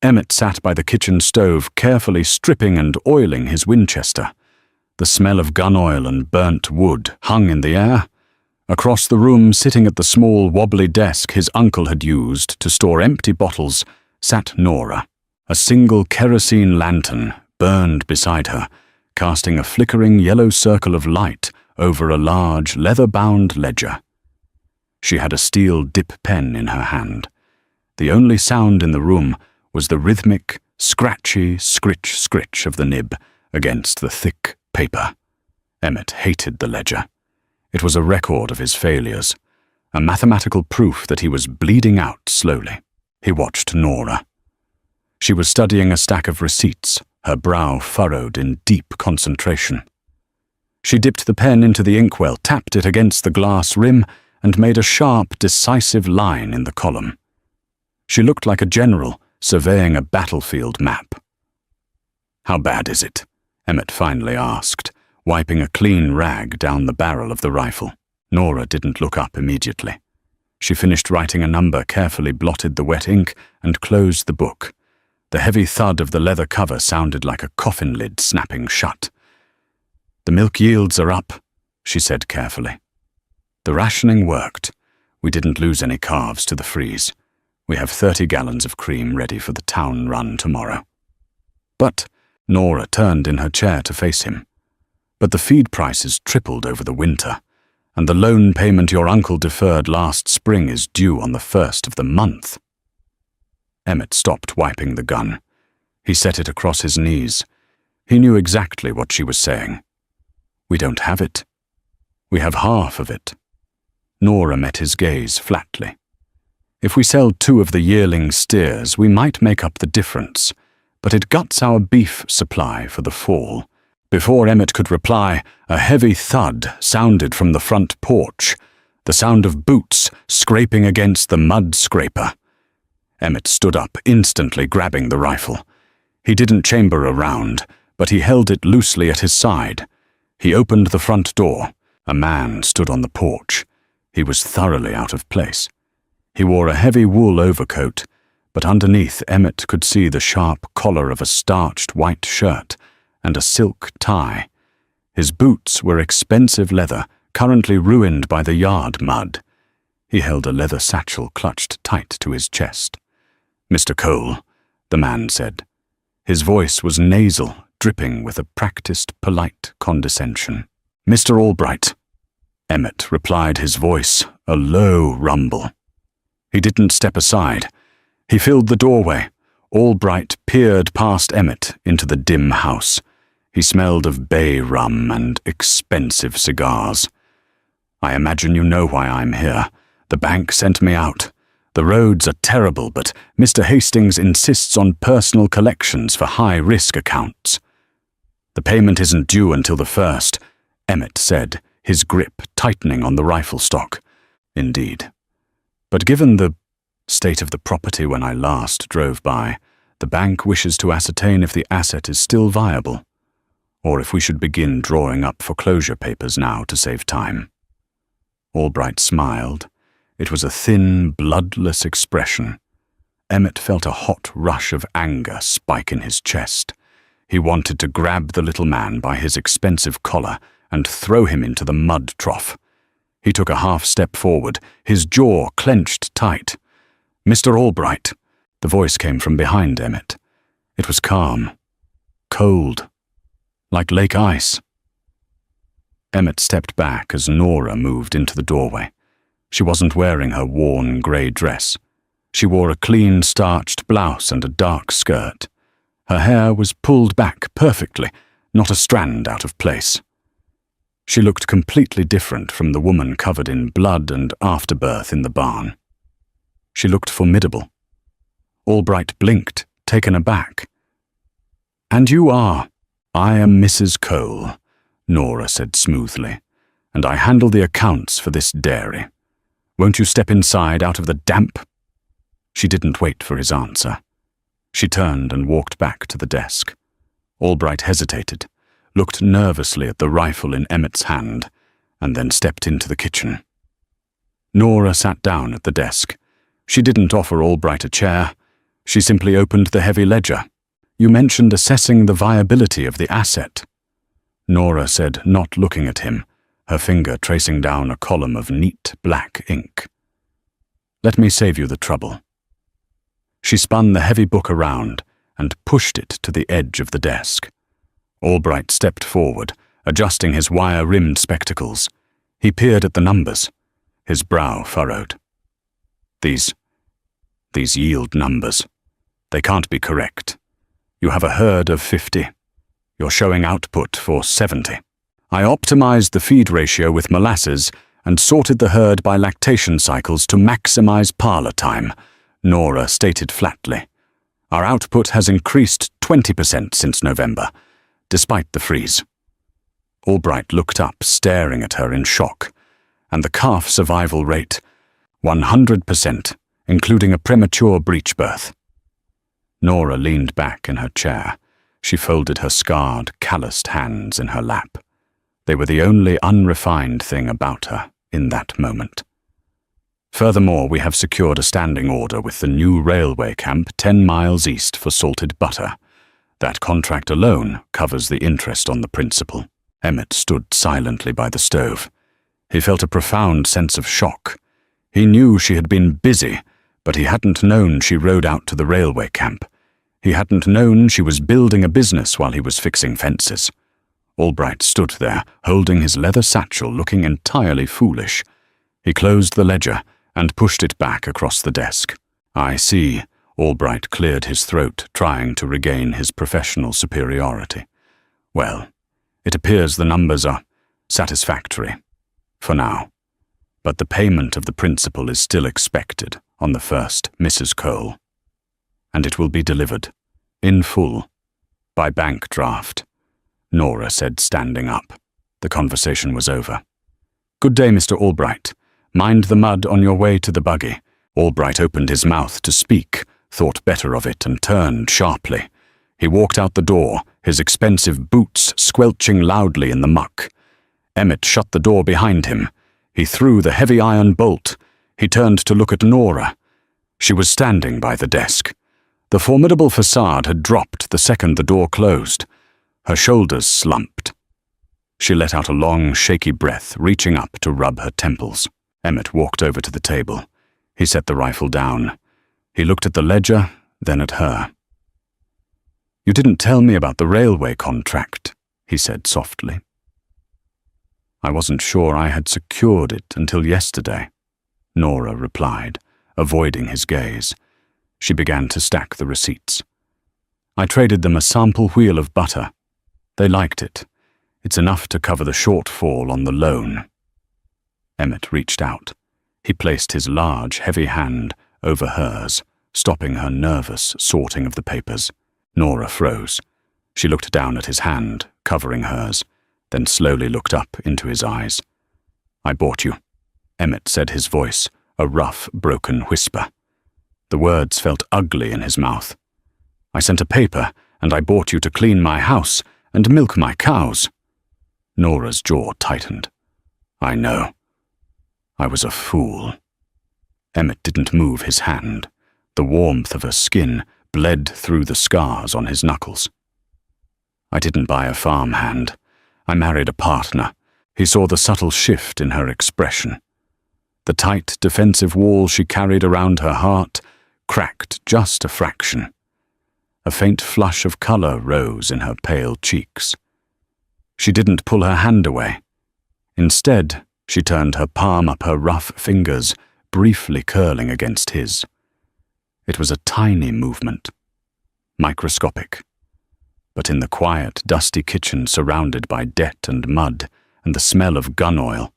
Emmett sat by the kitchen stove, carefully stripping and oiling his Winchester. The smell of gun oil and burnt wood hung in the air. Across the room, sitting at the small, wobbly desk his uncle had used to store empty bottles, sat Nora. A single kerosene lantern burned beside her, casting a flickering yellow circle of light over a large, leather-bound ledger. She had a steel dip pen in her hand. The only sound in the room was the rhythmic, scratchy scritch-scritch of the nib against the thick paper. Emmett hated the ledger. It was a record of his failures, a mathematical proof that he was bleeding out slowly. He watched Nora. She was studying a stack of receipts, her brow furrowed in deep concentration. She dipped the pen into the inkwell, tapped it against the glass rim, and made a sharp, decisive line in the column. She looked like a general surveying a battlefield map. "How bad is it?" Emmett finally asked, wiping a clean rag down the barrel of the rifle. Nora didn't look up immediately. She finished writing a number, carefully blotted the wet ink, and closed the book. The heavy thud of the leather cover sounded like a coffin lid snapping shut. "The milk yields are up," she said carefully. "The rationing worked. We didn't lose any calves to the freeze. We have 30 gallons of cream ready for the town run tomorrow." "But," Nora turned in her chair to face him, "but the feed prices tripled over the winter, and the loan payment your uncle deferred last spring is due on the 1st of the month." Emmett stopped wiping the gun. He set it across his knees. He knew exactly what she was saying. "We don't have it. We have half of it." Nora met his gaze flatly. "If we sell 2 of the yearling steers, we might make up the difference, but it guts our beef supply for the fall." Before Emmett could reply, a heavy thud sounded from the front porch, the sound of boots scraping against the mud scraper. Emmett stood up, instantly grabbing the rifle. He didn't chamber a round, but he held it loosely at his side. He opened the front door. A man stood on the porch. He was thoroughly out of place. He wore a heavy wool overcoat, but underneath Emmett could see the sharp collar of a starched white shirt and a silk tie. His boots were expensive leather, currently ruined by the yard mud. He held a leather satchel clutched tight to his chest. "Mr. Cole," the man said. His voice was nasal, dripping with a practiced, polite condescension. "Mr. Albright." Emmett replied, his voice a low rumble. He didn't step aside. He filled the doorway. Albright peered past Emmett into the dim house. He smelled of bay rum and expensive cigars. "I imagine you know why I'm here. The bank sent me out. The roads are terrible, but Mr. Hastings insists on personal collections for high-risk accounts." "The payment isn't due until the 1st, Emmett said, his grip tightening on the rifle stock. "Indeed. But given the state of the property when I last drove by, the bank wishes to ascertain if the asset is still viable, or if we should begin drawing up foreclosure papers now to save time." Albright smiled. It was a thin, bloodless expression. Emmett felt a hot rush of anger spike in his chest. He wanted to grab the little man by his expensive collar and throw him into the mud trough. He took a half-step forward, his jaw clenched tight. "Mr. Albright," the voice came from behind Emmett. It was calm, cold, like lake ice. Emmett stepped back as Nora moved into the doorway. She wasn't wearing her worn grey dress. She wore a clean, starched blouse and a dark skirt. Her hair was pulled back perfectly, not a strand out of place. She looked completely different from the woman covered in blood and afterbirth in the barn. She looked formidable. Albright blinked, taken aback. "And you are?" "I am Mrs. Cole," Nora said smoothly, "and I handle the accounts for this dairy. Won't you step inside out of the damp?" She didn't wait for his answer. She turned and walked back to the desk. Albright hesitated, looked nervously at the rifle in Emmett's hand, and then stepped into the kitchen. Nora sat down at the desk. She didn't offer Albright a chair. She simply opened the heavy ledger. "You mentioned assessing the viability of the asset," Nora said, not looking at him, her finger tracing down a column of neat black ink. "Let me save you the trouble." She spun the heavy book around and pushed it to the edge of the desk. Albright stepped forward, adjusting his wire-rimmed spectacles. He peered at the numbers, his brow furrowed. These yield numbers. They can't be correct. You have a herd of 50. You're showing output for 70. I optimized the feed ratio with molasses and sorted the herd by lactation cycles to maximize parlor time, Nora stated flatly. Our output has increased 20% since November, despite the freeze. Albright looked up, staring at her in shock. And the calf survival rate, 100%, including a premature breech birth. Nora leaned back in her chair. She folded her scarred, calloused hands in her lap. They were the only unrefined thing about her in that moment. Furthermore, we have secured a standing order with the new railway camp 10 miles east for salted butter. That contract alone covers the interest on the principal. Emmett stood silently by the stove. He felt a profound sense of shock. He knew she had been busy, but he hadn't known she rode out to the railway camp. He hadn't known she was building a business while he was fixing fences. Albright stood there, holding his leather satchel, looking entirely foolish. He closed the ledger and pushed it back across the desk. I see. Albright cleared his throat, trying to regain his professional superiority. Well, it appears the numbers are satisfactory. For now. But the payment of the principal is still expected on the 1st, Mrs. Cole. And it will be delivered, in full, by bank draft, Nora said, standing up. The conversation was over. Good day, Mr. Albright. Mind the mud on your way to the buggy. Albright opened his mouth to speak, thought better of it, and turned sharply. He walked out the door, his expensive boots squelching loudly in the muck. Emmett shut the door behind him. He threw the heavy iron bolt. He turned to look at Nora. She was standing by the desk. The formidable facade had dropped the second the door closed. Her shoulders slumped. She let out a long, shaky breath, reaching up to rub her temples. Emmett walked over to the table. He set the rifle down. He looked at the ledger, then at her. You didn't tell me about the railway contract, he said softly. I wasn't sure I had secured it until yesterday, Nora replied, avoiding his gaze. She began to stack the receipts. I traded them a sample wheel of butter. They liked it. It's enough to cover the shortfall on the loan. Emmett reached out. He placed his large, heavy hand over hers, stopping her nervous sorting of the papers. Nora froze. She looked down at his hand, covering hers, then slowly looked up into his eyes. I bought you, Emmett said, his voice a rough, broken whisper. The words felt ugly in his mouth. I sent a paper, and I bought you to clean my house and milk my cows. Nora's jaw tightened. I know. I was a fool. Emmett didn't move his hand. The warmth of her skin bled through the scars on his knuckles. I didn't buy a farmhand. I married a partner. He saw the subtle shift in her expression. The tight, defensive wall she carried around her heart cracked just a fraction. A faint flush of color rose in her pale cheeks. She didn't pull her hand away. Instead, she turned her palm up her rough fingers, briefly curling against his. It was a tiny movement, microscopic. But in the quiet, dusty kitchen surrounded by debt and mud and the smell of gun oil,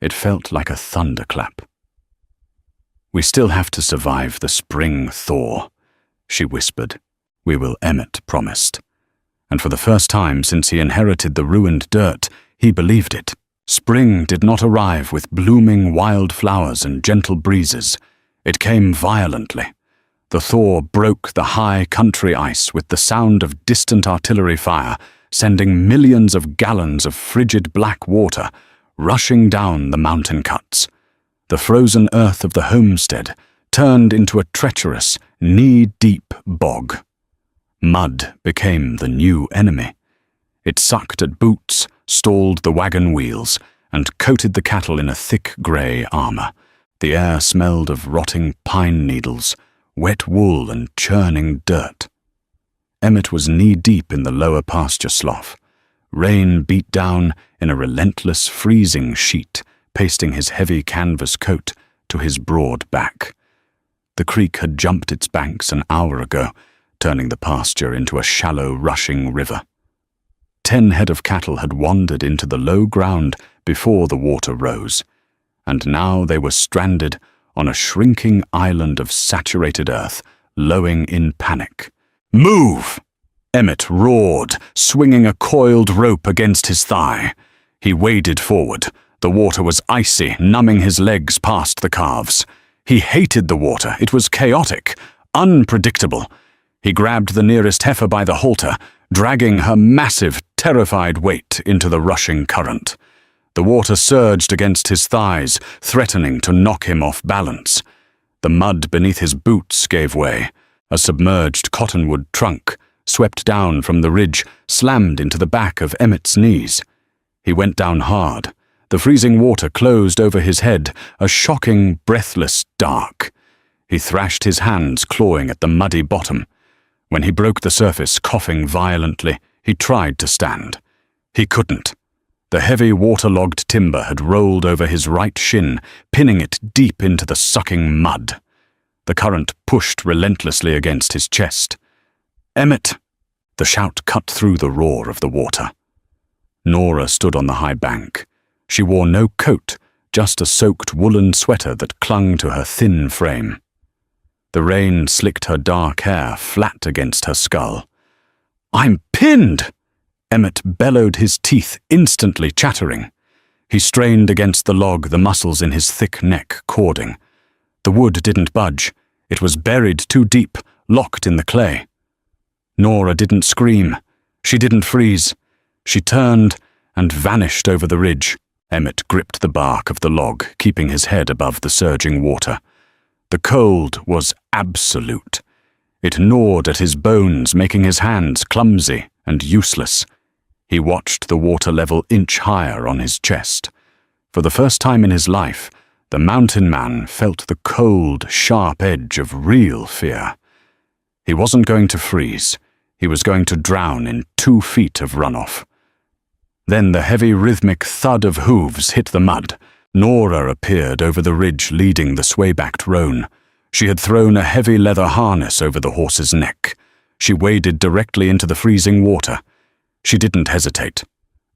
it felt like a thunderclap. We still have to survive the spring thaw, she whispered. We will, Emmett promised. And for the first time since he inherited the ruined dirt, he believed it. Spring did not arrive with blooming wild flowers and gentle breezes. It came violently. The thaw broke the high country ice with the sound of distant artillery fire, sending millions of gallons of frigid black water rushing down the mountain cuts. The frozen earth of the Homestead turned into a treacherous, knee-deep bog. Mud became the new enemy. It sucked at boots, stalled the wagon wheels, and coated the cattle in a thick grey armor. The air smelled of rotting pine needles, wet wool and churning dirt. Emmett was knee-deep in the lower pasture slough. Rain beat down in a relentless freezing sheet, pasting his heavy canvas coat to his broad back. The creek had jumped its banks an hour ago, turning the pasture into a shallow, rushing river. 10 head of cattle had wandered into the low ground before the water rose. and now they were stranded on a shrinking island of saturated earth, lowing in panic. "Move!" Emmett roared, swinging a coiled rope against his thigh. He waded forward. The water was icy, numbing his legs past the calves. He hated the water. It was chaotic, unpredictable. He grabbed the nearest heifer by the halter, dragging her massive, terrified weight into the rushing current. The water surged against his thighs, threatening to knock him off balance. The mud beneath his boots gave way. A submerged cottonwood trunk, swept down from the ridge, slammed into the back of Emmett's knees. He went down hard. The freezing water closed over his head, a shocking, breathless dark. He thrashed his hands, clawing at the muddy bottom. When he broke the surface, coughing violently, he tried to stand. He couldn't. The heavy waterlogged timber had rolled over his right shin, pinning it deep into the sucking mud. The current pushed relentlessly against his chest. "Emmett!" The shout cut through the roar of the water. Nora stood on the high bank. She wore no coat, just a soaked woolen sweater that clung to her thin frame. The rain slicked her dark hair flat against her skull. "I'm pinned!" Emmett bellowed, his teeth instantly chattering. He strained against the log, the muscles in his thick neck cording. The wood didn't budge. It was buried too deep, locked in the clay. Nora didn't scream. She didn't freeze. She turned and vanished over the ridge. Emmett gripped the bark of the log, keeping his head above the surging water. The cold was absolute. It gnawed at his bones, making his hands clumsy and useless. He watched the water level inch higher on his chest. For the first time in his life, the mountain man felt the cold, sharp edge of real fear. He wasn't going to freeze. He was going to drown in 2 feet of runoff. Then the heavy rhythmic thud of hooves hit the mud. Nora appeared over the ridge, leading the sway-backed roan. She had thrown a heavy leather harness over the horse's neck. She waded directly into the freezing water. She didn't hesitate.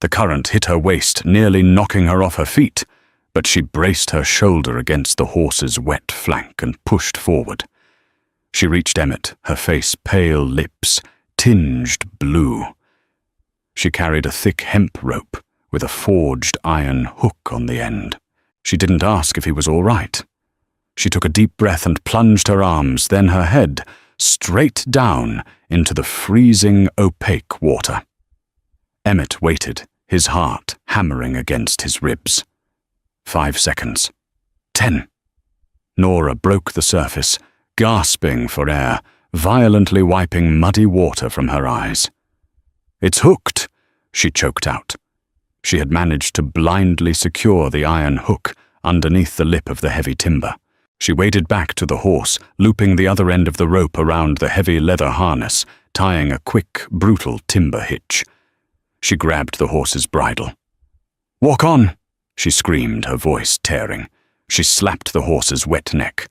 The current hit her waist, nearly knocking her off her feet, but she braced her shoulder against the horse's wet flank and pushed forward. She reached Emmett, her face pale, lips tinged blue. She carried a thick hemp rope with a forged iron hook on the end. She didn't ask if he was all right. She took a deep breath and plunged her arms, then her head, straight down into the freezing, opaque water. Emmett waited, his heart hammering against his ribs. 5 seconds. 10. Nora broke the surface, gasping for air, violently wiping muddy water from her eyes. "It's hooked," she choked out. She had managed to blindly secure the iron hook underneath the lip of the heavy timber. She waded back to the horse, looping the other end of the rope around the heavy leather harness, tying a quick, brutal timber hitch. She grabbed the horse's bridle. "Walk on!" she screamed, her voice tearing. She slapped the horse's wet neck.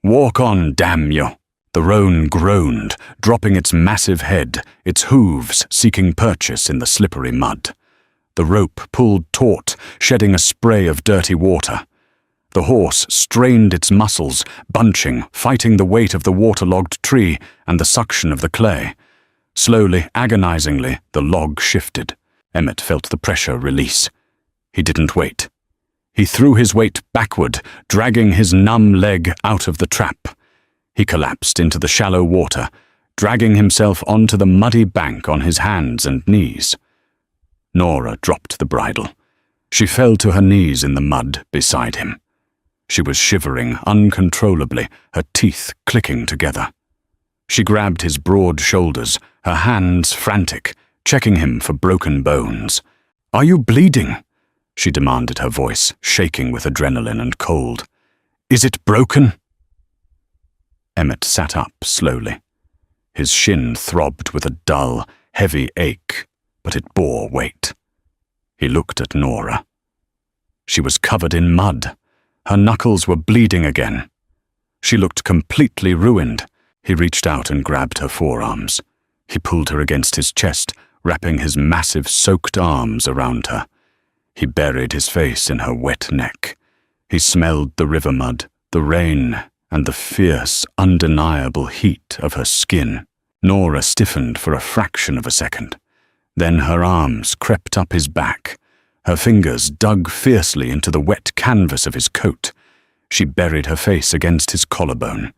"Walk on, damn you!" The roan groaned, dropping its massive head, its hooves seeking purchase in the slippery mud. The rope pulled taut, shedding a spray of dirty water. The horse strained its muscles, bunching, fighting the weight of the waterlogged tree and the suction of the clay. Slowly, agonizingly, the log shifted. Emmett felt the pressure release. He didn't wait. He threw his weight backward, dragging his numb leg out of the trap. He collapsed into the shallow water, dragging himself onto the muddy bank on his hands and knees. Nora dropped the bridle. She fell to her knees in the mud beside him. She was shivering uncontrollably, her teeth clicking together. She grabbed his broad shoulders, her hands frantic, checking him for broken bones. "Are you bleeding?" she demanded, her voice shaking with adrenaline and cold. "Is it broken?" Emmett sat up slowly. His shin throbbed with a dull, heavy ache, but it bore weight. He looked at Nora. She was covered in mud. Her knuckles were bleeding again. She looked completely ruined. He reached out and grabbed her forearms. He pulled her against his chest, wrapping his massive soaked arms around her. He buried his face in her wet neck. He smelled the river mud, the rain, and the fierce, undeniable heat of her skin. Nora stiffened for a fraction of a second. Then her arms crept up his back. Her fingers dug fiercely into the wet canvas of his coat. She buried her face against his collarbone.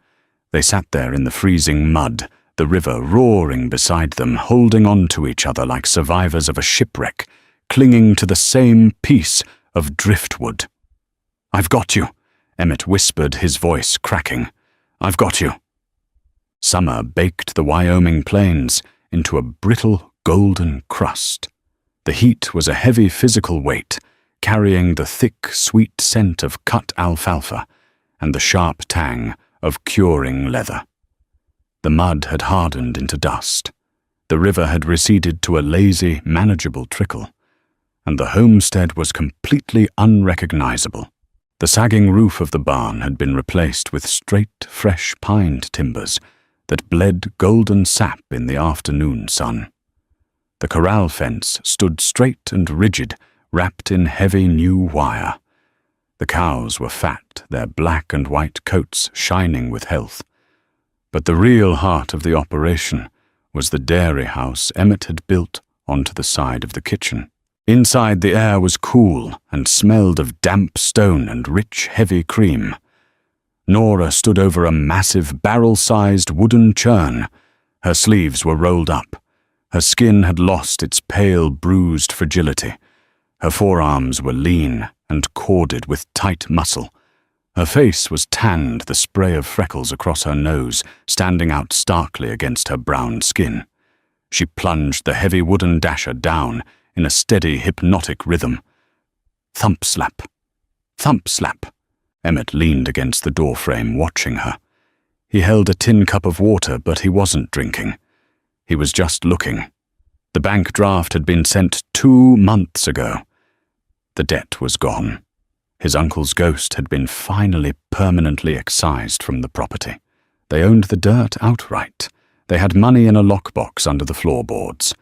They sat there in the freezing mud, the river roaring beside them, holding on to each other like survivors of a shipwreck, clinging to the same piece of driftwood. "I've got you," Emmett whispered, his voice cracking. "I've got you." Summer baked the Wyoming plains into a brittle golden crust. The heat was a heavy physical weight, carrying the thick, sweet scent of cut alfalfa and the sharp tang of curing leather. The mud had hardened into dust. The river had receded to a lazy, manageable trickle, and the homestead was completely unrecognizable. The sagging roof of the barn had been replaced with straight, fresh pined timbers that bled golden sap in the afternoon sun. The corral fence stood straight and rigid, wrapped in heavy new wire. The cows were fat, their black and white coats shining with health. But the real heart of the operation was the dairy house Emmett had built onto the side of the kitchen. Inside, the air was cool and smelled of damp stone and rich, heavy cream. Nora stood over a massive, barrel-sized wooden churn. Her sleeves were rolled up. Her skin had lost its pale, bruised fragility. Her forearms were lean and corded with tight muscle. Her face was tanned, the spray of freckles across her nose standing out starkly against her brown skin. She plunged the heavy wooden dasher down in a steady, hypnotic rhythm. Thump slap. Thump slap. Emmett leaned against the doorframe, watching her. He held a tin cup of water, but he wasn't drinking. He was just looking. The bank draft had been sent 2 months ago. The debt was gone. His uncle's ghost had been finally permanently excised from the property. They owned the dirt outright. They had money in a lockbox under the floorboards.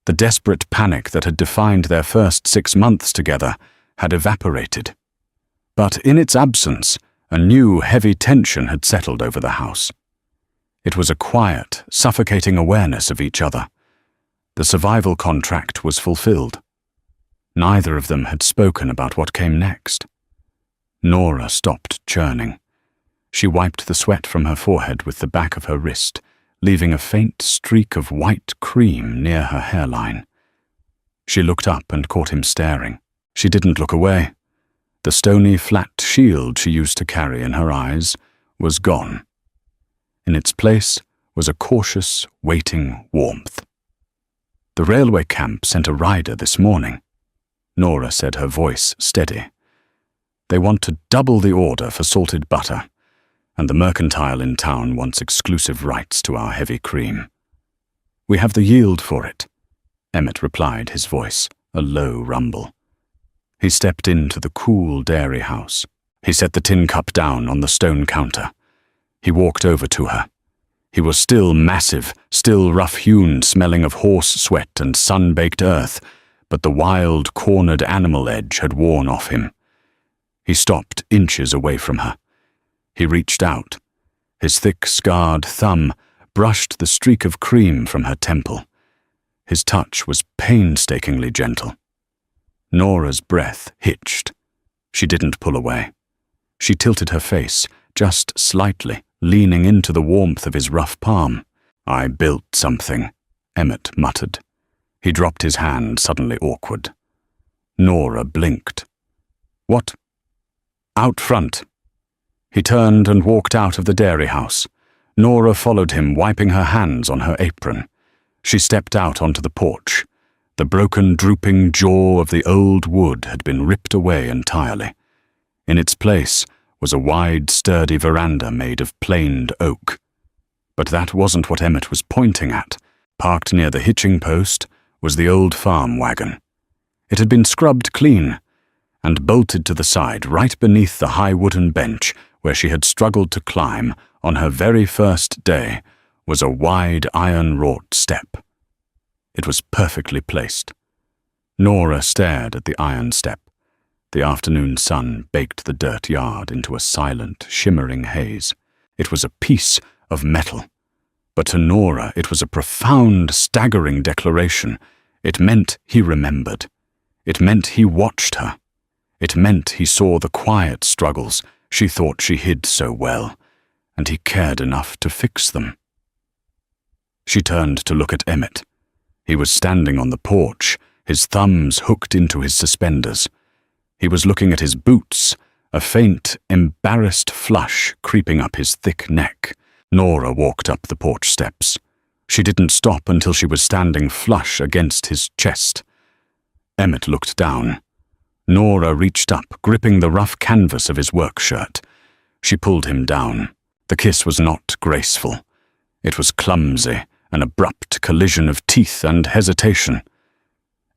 The desperate panic that had defined their first 6 months together had evaporated. But in its absence, a new heavy tension had settled over the house. It was a quiet, suffocating awareness of each other. The survival contract was fulfilled. Neither of them had spoken about what came next. Nora stopped churning. She wiped the sweat from her forehead with the back of her wrist, leaving a faint streak of white cream near her hairline. She looked up and caught him staring. She didn't look away. The stony, flat shield she used to carry in her eyes was gone. In its place was a cautious, waiting warmth. "The railway camp sent a rider this morning," Nora said, her voice steady. "They want to double the order for salted butter, and the mercantile in town wants exclusive rights to our heavy cream. We have the yield for it," Emmett replied, his voice a low rumble. He stepped into the cool dairy house. He set the tin cup down on the stone counter. He walked over to her. He was still massive, still rough-hewn, smelling of horse sweat and sun-baked earth, but the wild, cornered animal edge had worn off him. He stopped inches away from her. He reached out. His thick, scarred thumb brushed the streak of cream from her temple. His touch was painstakingly gentle. Nora's breath hitched. She didn't pull away. She tilted her face, just slightly, leaning into the warmth of his rough palm. "I built something," Emmett muttered. He dropped his hand, suddenly awkward. Nora blinked. "What?" "Out front." He turned and walked out of the dairy house. Nora followed him, wiping her hands on her apron. She stepped out onto the porch. The broken, drooping jaw of the old wood had been ripped away entirely. In its place was a wide, sturdy veranda made of planed oak. But that wasn't what Emmett was pointing at. Parked near the hitching post was the old farm wagon. It had been scrubbed clean and bolted to the side right beneath the high wooden bench where she had struggled to climb on her very first day was a wide iron-wrought step. It was perfectly placed. Nora stared at the iron step. The afternoon sun baked the dirt yard into a silent, shimmering haze. It was a piece of metal. But to Nora it was a profound, staggering declaration. It meant he remembered. It meant he watched her. It meant he saw the quiet struggles she thought she hid so well, and he cared enough to fix them. She turned to look at Emmett. He was standing on the porch, his thumbs hooked into his suspenders. He was looking at his boots, a faint, embarrassed flush creeping up his thick neck. Nora walked up the porch steps. She didn't stop until she was standing flush against his chest. Emmett looked down. Nora reached up, gripping the rough canvas of his work shirt. She pulled him down. The kiss was not graceful. It was clumsy, an abrupt collision of teeth and hesitation.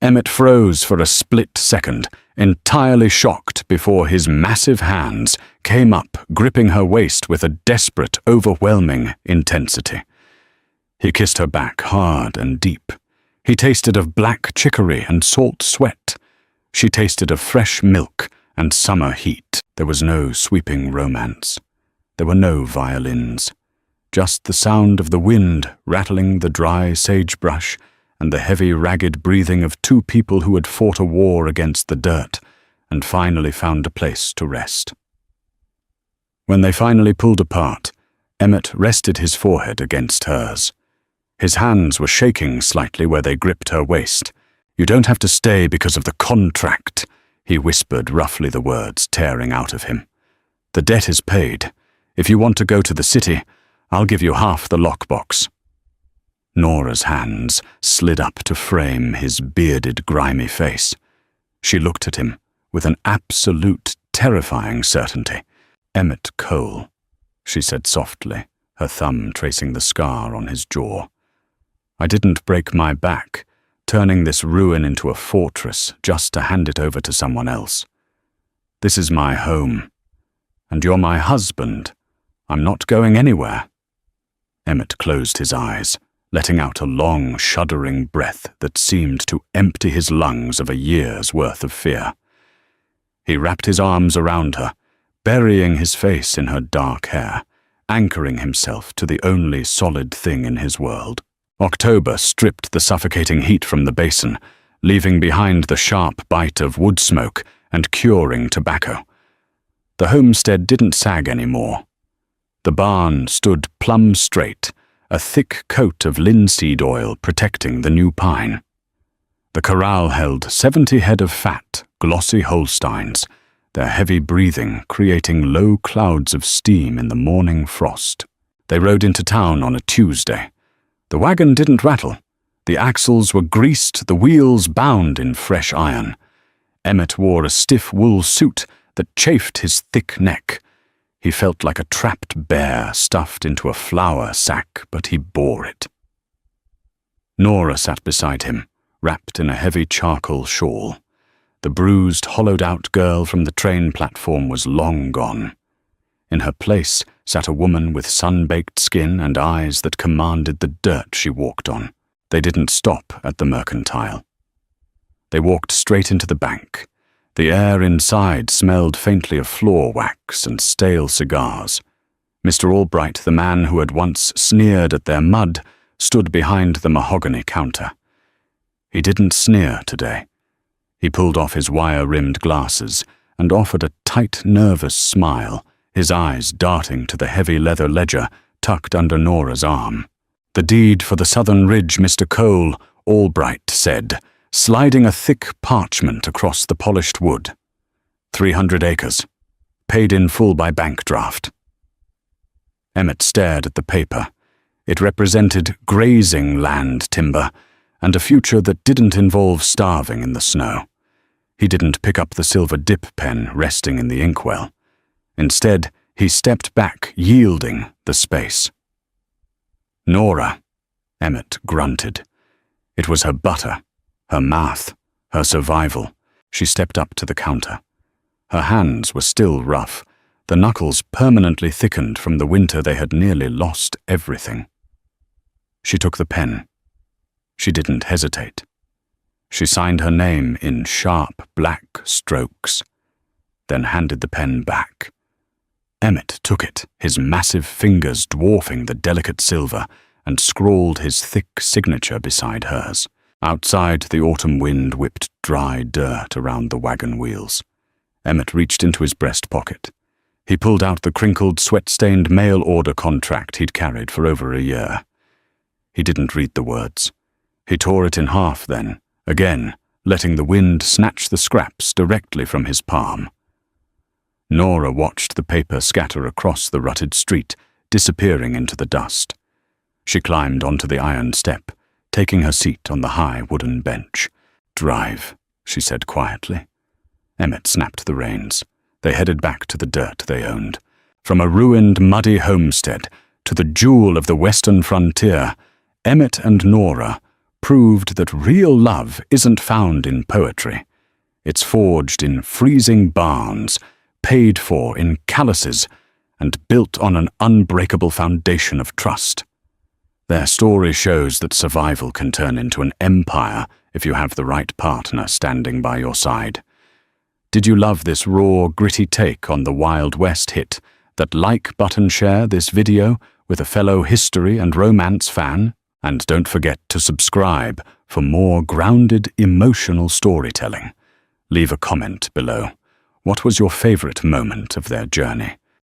Emmett froze for a split second, entirely shocked before his massive hands came up, gripping her waist with a desperate, overwhelming intensity. He kissed her back hard and deep. He tasted of black chicory and salt sweat. She tasted of fresh milk and summer heat. There was no sweeping romance. There were no violins. Just the sound of the wind rattling the dry sagebrush and the heavy, ragged breathing of two people who had fought a war against the dirt and finally found a place to rest. When they finally pulled apart, Emmett rested his forehead against hers. His hands were shaking slightly where they gripped her waist. "You don't have to stay because of the contract," he whispered, roughly, the words tearing out of him. "The debt is paid. If you want to go to the city, I'll give you half the lockbox." Nora's hands slid up to frame his bearded, grimy face. She looked at him with an absolute, terrifying certainty. "Emmett Cole," she said softly, her thumb tracing the scar on his jaw. "I didn't break my back, turning this ruin into a fortress just to hand it over to someone else. This is my home, and you're my husband. I'm not going anywhere." Emmett closed his eyes, letting out a long, shuddering breath that seemed to empty his lungs of a year's worth of fear. He wrapped his arms around her, burying his face in her dark hair, anchoring himself to the only solid thing in his world. October stripped the suffocating heat from the basin, leaving behind the sharp bite of wood smoke and curing tobacco. The homestead didn't sag anymore. The barn stood plumb straight, a thick coat of linseed oil protecting the new pine. The corral held 70 head of fat, glossy Holsteins, their heavy breathing creating low clouds of steam in the morning frost. They rode into town on a Tuesday. The wagon didn't rattle. The axles were greased, the wheels bound in fresh iron. Emmett wore a stiff wool suit that chafed his thick neck. He felt like a trapped bear stuffed into a flour sack, but he bore it. Nora sat beside him, wrapped in a heavy charcoal shawl. The bruised, hollowed-out girl from the train platform was long gone. In her place sat a woman with sun-baked skin and eyes that commanded the dirt she walked on. They didn't stop at the mercantile. They walked straight into the bank. The air inside smelled faintly of floor wax and stale cigars. Mr. Albright, the man who had once sneered at their mud, stood behind the mahogany counter. He didn't sneer today. He pulled off his wire-rimmed glasses and offered a tight, nervous smile, his eyes darting to the heavy leather ledger tucked under Nora's arm. "The deed for the Southern Ridge, Mr. Cole," Albright said, sliding a thick parchment across the polished wood. 300 acres. Paid in full by bank draft. Emmett stared at the paper. It represented grazing land timber and a future that didn't involve starving in the snow. He didn't pick up the silver dip pen resting in the inkwell. Instead, he stepped back, yielding the space. "Nora," Emmett grunted. It was her butter, her math, her survival. She stepped up to the counter. Her hands were still rough, the knuckles permanently thickened from the winter they had nearly lost everything. She took the pen. She didn't hesitate. She signed her name in sharp black strokes. then handed the pen back. Emmett took it, his massive fingers dwarfing the delicate silver, and scrawled his thick signature beside hers. Outside, the autumn wind whipped dry dirt around the wagon wheels. Emmett reached into his breast pocket. He pulled out the crinkled, sweat-stained mail order contract he'd carried for over a year. He didn't read the words. He tore it in half then, again, letting the wind snatch the scraps directly from his palm. Nora watched the paper scatter across the rutted street, disappearing into the dust. She climbed onto the iron step, taking her seat on the high wooden bench. "Drive," she said quietly. Emmett snapped the reins. They headed back to the dirt they owned. From a ruined, muddy homestead to the jewel of the western frontier, Emmett and Nora proved that real love isn't found in poetry. It's forged in freezing barns, paid for in calluses, and built on an unbreakable foundation of trust. Their story shows that survival can turn into an empire if you have the right partner standing by your side. Did you love this raw, gritty take on the Wild West hit? That like button, share this video with a fellow history and romance fan, and don't forget to subscribe for more grounded, emotional storytelling. Leave a comment below. What was your favorite moment of their journey?